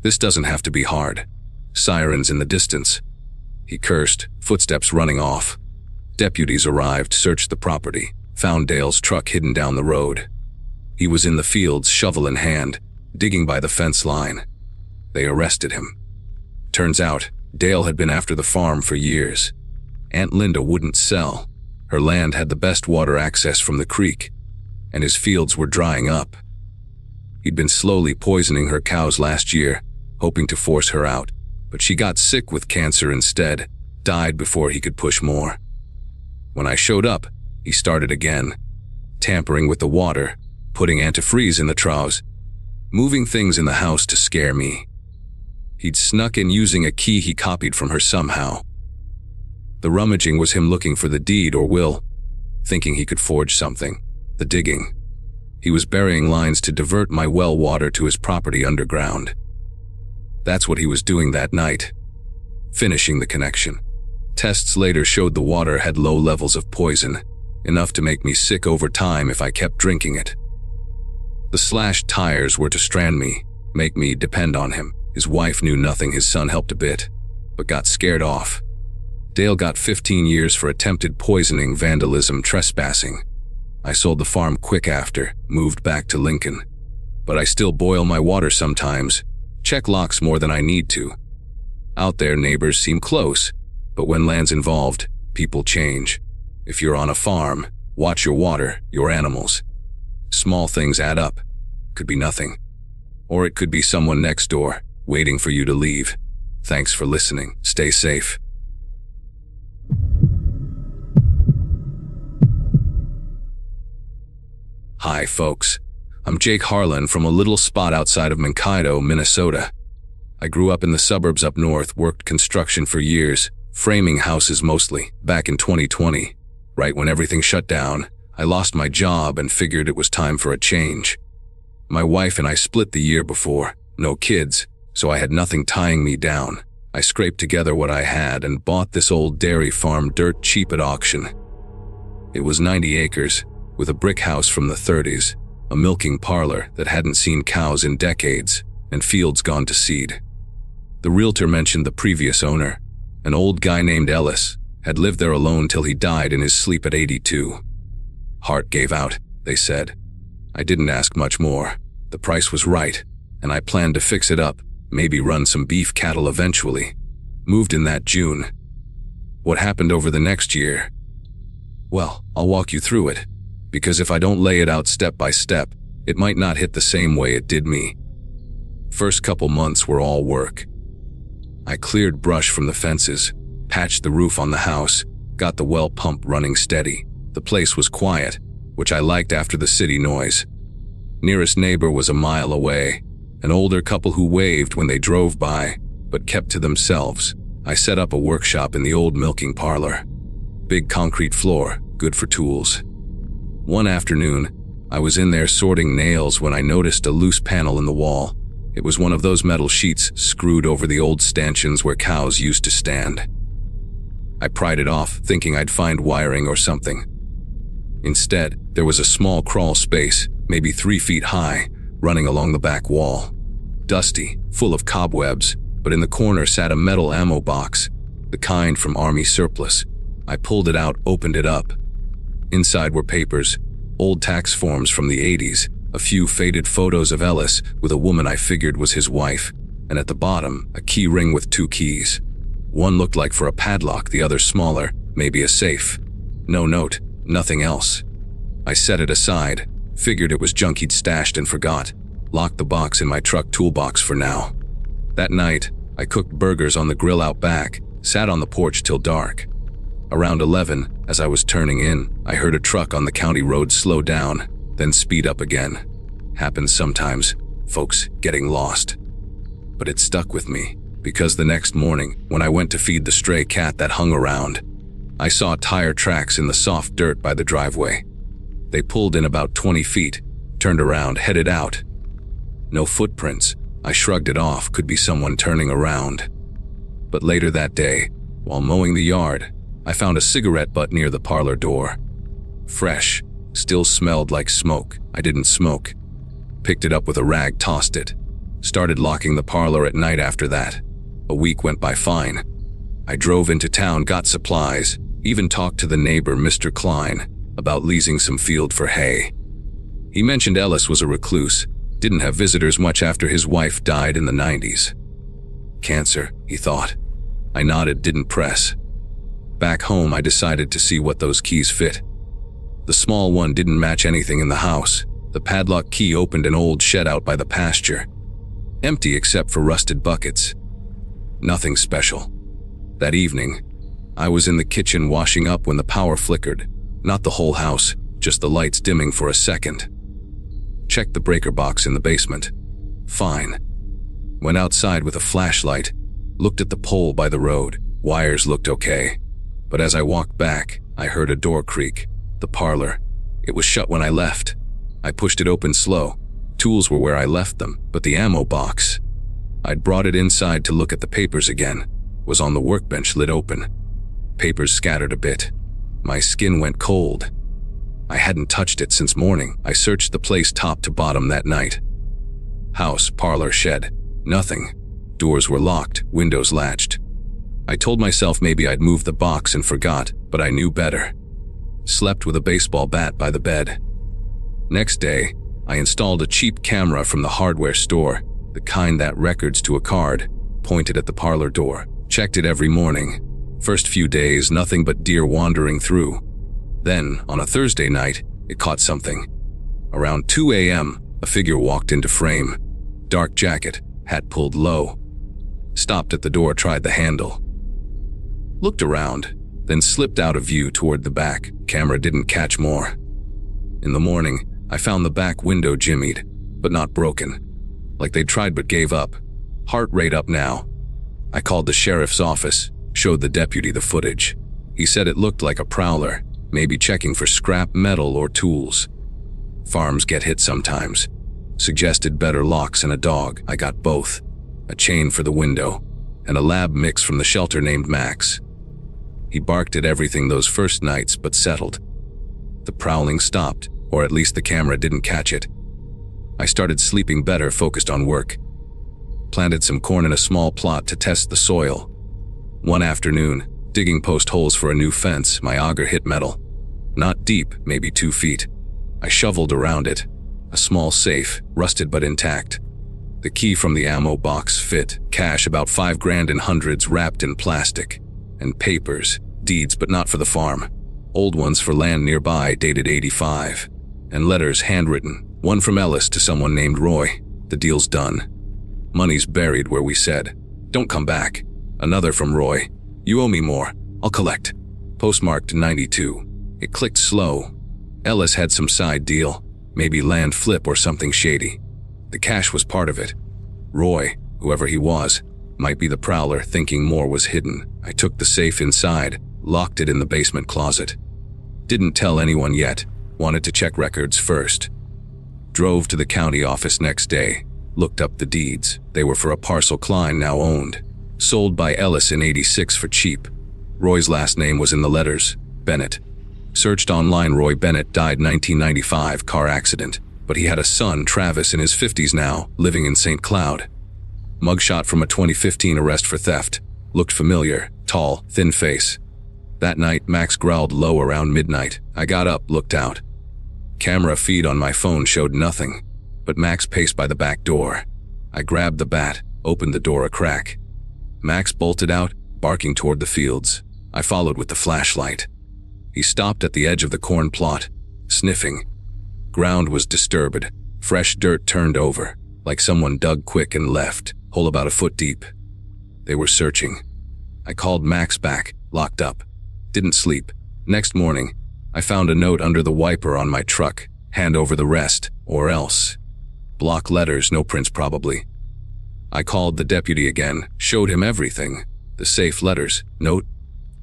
This doesn't have to be hard. Sirens in the distance. He cursed, footsteps running off. Deputies arrived, searched the property, found Dale's truck hidden down the road. He was in the fields, shovel in hand, digging by the fence line. They arrested him. Turns out, Dale had been after the farm for years. Aunt Linda wouldn't sell. Her land had the best water access from the creek, and his fields were drying up. He'd been slowly poisoning her cows last year, hoping to force her out, but she got sick with cancer instead, died before he could push more. When I showed up, he started again, tampering with the water, putting antifreeze in the troughs, moving things in the house to scare me. He'd snuck in using a key he copied from her somehow. The rummaging was him looking for the deed or will, thinking he could forge something. The digging. He was burying lines to divert my well water to his property underground. That's what he was doing that night, finishing the connection. Tests later showed the water had low levels of poison, enough to make me sick over time if I kept drinking it. The slashed tires were to strand me, make me depend on him. His wife knew nothing, his son helped a bit, but got scared off. Dale got 15 years for attempted poisoning, vandalism, trespassing. I sold the farm quick after, moved back to Lincoln. But I still boil my water sometimes, check locks more than I need to. Out there, neighbors seem close, but when land's involved, people change. If you're on a farm, watch your water, your animals. Small things add up. Could be nothing. Or it could be someone next door, waiting for you to leave. Thanks for listening. Stay safe. Hi, folks. I'm Jake Harlan from a little spot outside of Mankato, Minnesota. I grew up in the suburbs up north, worked construction for years, framing houses mostly. Back in 2020, right when everything shut down, I lost my job and figured it was time for a change. My wife and I split the year before, no kids, so I had nothing tying me down. I scraped together what I had and bought this old dairy farm dirt cheap at auction. It was 90 acres, with a brick house from the 30s, a milking parlor that hadn't seen cows in decades, and fields gone to seed. The realtor mentioned the previous owner, an old guy named Ellis, had lived there alone till he died in his sleep at 82. Heart gave out, they said. I didn't ask much more. The price was right, and I planned to fix it up, maybe run some beef cattle eventually. Moved in that June. What happened over the next year? Well, I'll walk you through it, because if I don't lay it out step by step, it might not hit the same way it did me. First couple months were all work. I cleared brush from the fences, patched the roof on the house, got the well pump running steady. The place was quiet, which I liked after the city noise. Nearest neighbor was a mile away, an older couple who waved when they drove by, but kept to themselves. I set up a workshop in the old milking parlor. Big concrete floor, good for tools. One afternoon, I was in there sorting nails when I noticed a loose panel in the wall. It was one of those metal sheets screwed over the old stanchions where cows used to stand. I pried it off, thinking I'd find wiring or something. Instead, there was a small crawl space, maybe 3 feet high, running along the back wall. Dusty, full of cobwebs, but in the corner sat a metal ammo box, the kind from Army surplus. I pulled it out, opened it up. Inside were papers, old tax forms from the 80s, a few faded photos of Ellis with a woman I figured was his wife, and at the bottom, a key ring with 2 keys. One looked like for a padlock, the other smaller, maybe a safe. No note, nothing else. I set it aside, figured it was junk he'd stashed and forgot, locked the box in my truck toolbox for now. That night, I cooked burgers on the grill out back, sat on the porch till dark. Around 11, as I was turning in, I heard a truck on the county road slow down, then speed up again. Happens sometimes, folks, getting lost. But it stuck with me, because the next morning, when I went to feed the stray cat that hung around, I saw tire tracks in the soft dirt by the driveway. They pulled in about 20 feet, turned around, headed out. No footprints. I shrugged it off, could be someone turning around. But later that day, while mowing the yard, I found a cigarette butt near the parlor door. Fresh, still smelled like smoke. I didn't smoke. Picked it up with a rag, tossed it. Started locking the parlor at night after that. A week went by fine. I drove into town, got supplies, even talked to the neighbor, Mr. Klein, about leasing some field for hay. He mentioned Ellis was a recluse, didn't have visitors much after his wife died in the 90s. Cancer, he thought. I nodded, didn't press. Back home, I decided to see what those keys fit. The small one didn't match anything in the house. The padlock key opened an old shed out by the pasture. Empty except for rusted buckets. Nothing special. That evening, I was in the kitchen washing up when the power flickered. Not the whole house, just the lights dimming for a second. Checked the breaker box in the basement. Fine. Went outside with a flashlight, looked at the pole by the road. Wires looked okay. But as I walked back, I heard a door creak. The parlor. It was shut when I left. I pushed it open slow. Tools were where I left them, but the ammo box. I'd brought it inside to look at the papers again. Was on the workbench, lid open. Papers scattered a bit. My skin went cold. I hadn't touched it since morning. I searched the place top to bottom that night. House, parlor, shed. Nothing. Doors were locked, windows latched. I told myself maybe I'd moved the box and forgot, but I knew better. Slept with a baseball bat by the bed. Next day, I installed a cheap camera from the hardware store, the kind that records to a card, pointed at the parlor door. Checked it every morning. First few days, nothing but deer wandering through. Then, on a Thursday night, it caught something. Around 2 a.m., a figure walked into frame. Dark jacket, hat pulled low. Stopped at the door, tried the handle. Looked around, then slipped out of view toward the back. Camera didn't catch more. In the morning, I found the back window jimmied, but not broken. Like they'd tried but gave up. Heart rate up now. I called the sheriff's office, showed the deputy the footage. He said it looked like a prowler, maybe checking for scrap metal or tools. Farms get hit sometimes. Suggested better locks and a dog. I got both. A chain for the window, and a lab mix from the shelter named Max. He barked at everything those first nights, but settled. The prowling stopped, or at least the camera didn't catch it. I started sleeping better, focused on work. Planted some corn in a small plot to test the soil. One afternoon, digging post holes for a new fence, my auger hit metal. Not deep, maybe 2 feet. I shoveled around it. A small safe, rusted but intact. The key from the ammo box fit, cash about $5,000 in hundreds wrapped in plastic. And papers, deeds but not for the farm. Old ones for land nearby, dated '85. And letters handwritten, one from Ellis to someone named Roy. The deal's done. Money's buried where we said. Don't come back. Another from Roy. You owe me more. I'll collect. Postmarked 92. It clicked slow. Ellis had some side deal. Maybe land flip or something shady. The cash was part of it. Roy, whoever he was, might be the prowler, thinking more was hidden. I took the safe inside, locked it in the basement closet. Didn't tell anyone yet. Wanted to check records first. Drove to the county office next day. Looked up the deeds. They were for a parcel Klein now owned. Sold by Ellis in '86 for cheap. Roy's last name was in the letters, Bennett. Searched online. Roy Bennett died 1995, car accident. But he had a son, Travis, in his 50s now, living in St. Cloud. Mugshot from a 2015 arrest for theft. Looked familiar, tall, thin face. That night, Max growled low around midnight. I got up, looked out. Camera feed on my phone showed nothing, but Max paced by the back door. I grabbed the bat, opened the door a crack. Max bolted out, barking toward the fields. I followed with the flashlight. He stopped at the edge of the corn plot, sniffing. Ground was disturbed, fresh dirt turned over, like someone dug quick and left, hole about a foot deep. They were searching. I called Max back, locked up. Didn't sleep. Next morning, I found a note under the wiper on my truck. Hand over the rest, or else. Block letters, no prints probably. I called the deputy again, showed him everything. The safe letters, note.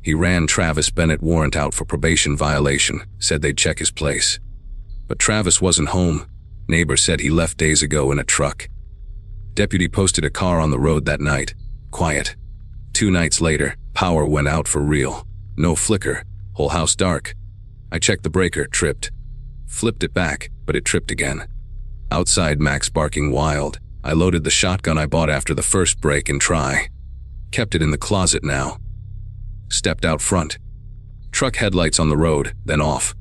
He ran Travis Bennett warrant out for probation violation, said they'd check his place. But Travis wasn't home. Neighbor said he left days ago in a truck. Deputy posted a car on the road that night. Quiet. 2 nights later, power went out for real. No flicker. Whole house dark. I checked the breaker, tripped. Flipped it back, but it tripped again. Outside, Max barking wild. I loaded the shotgun I bought after the first break and try. Kept it in the closet now. Stepped out front. Truck headlights on the road, then off.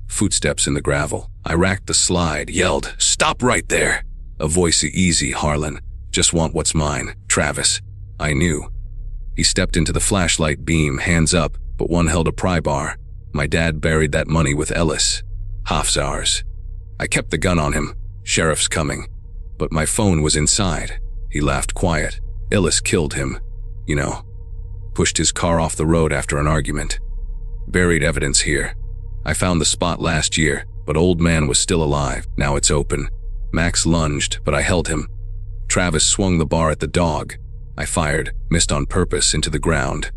Footsteps in the gravel. I racked the slide, yelled, "Stop right there!" A voice, "Easy, Harlan. Just want what's mine. Travis." I knew. He stepped into the flashlight beam, hands up, but one held a pry bar. My dad buried that money with Ellis. Half's ours. I kept the gun on him. Sheriff's coming. But my phone was inside. He laughed quiet. Ellis killed him. You know. Pushed his car off the road after an argument. Buried evidence here. I found the spot last year, but old man was still alive. Now it's open. Max lunged, but I held him. Travis swung the bar at the dog. I fired, missed on purpose, into the ground.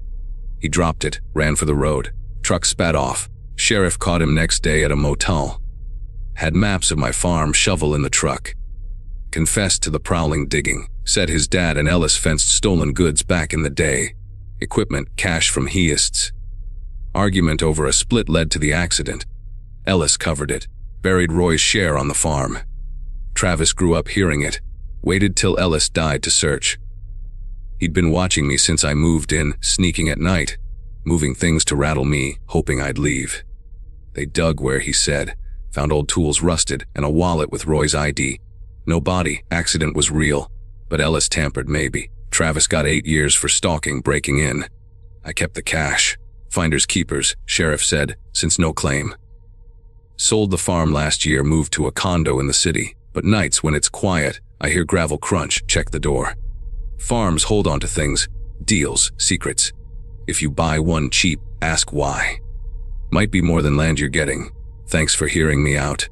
He dropped it, ran for the road. Truck spat off. Sheriff caught him next day at a motel. Had maps of my farm, shovel in the truck. Confessed to the prowling digging. Said his dad and Ellis fenced stolen goods back in the day. Equipment, cash from heists. Argument over a split led to the accident. Ellis covered it. Buried Roy's share on the farm. Travis grew up hearing it. Waited till Ellis died to search. He'd been watching me since I moved in, sneaking at night, moving things to rattle me, hoping I'd leave. They dug where he said, found old tools rusted and a wallet with Roy's ID. No body, accident was real, but Ellis tampered maybe. Travis got 8 years for stalking, breaking in. I kept the cash. Finders keepers, sheriff said, since no claim. Sold the farm last year, moved to a condo in the city, but nights when it's quiet, I hear gravel crunch, check the door. Farms hold on to things, deals, secrets. If you buy one cheap, ask why. Might be more than land you're getting. Thanks for hearing me out.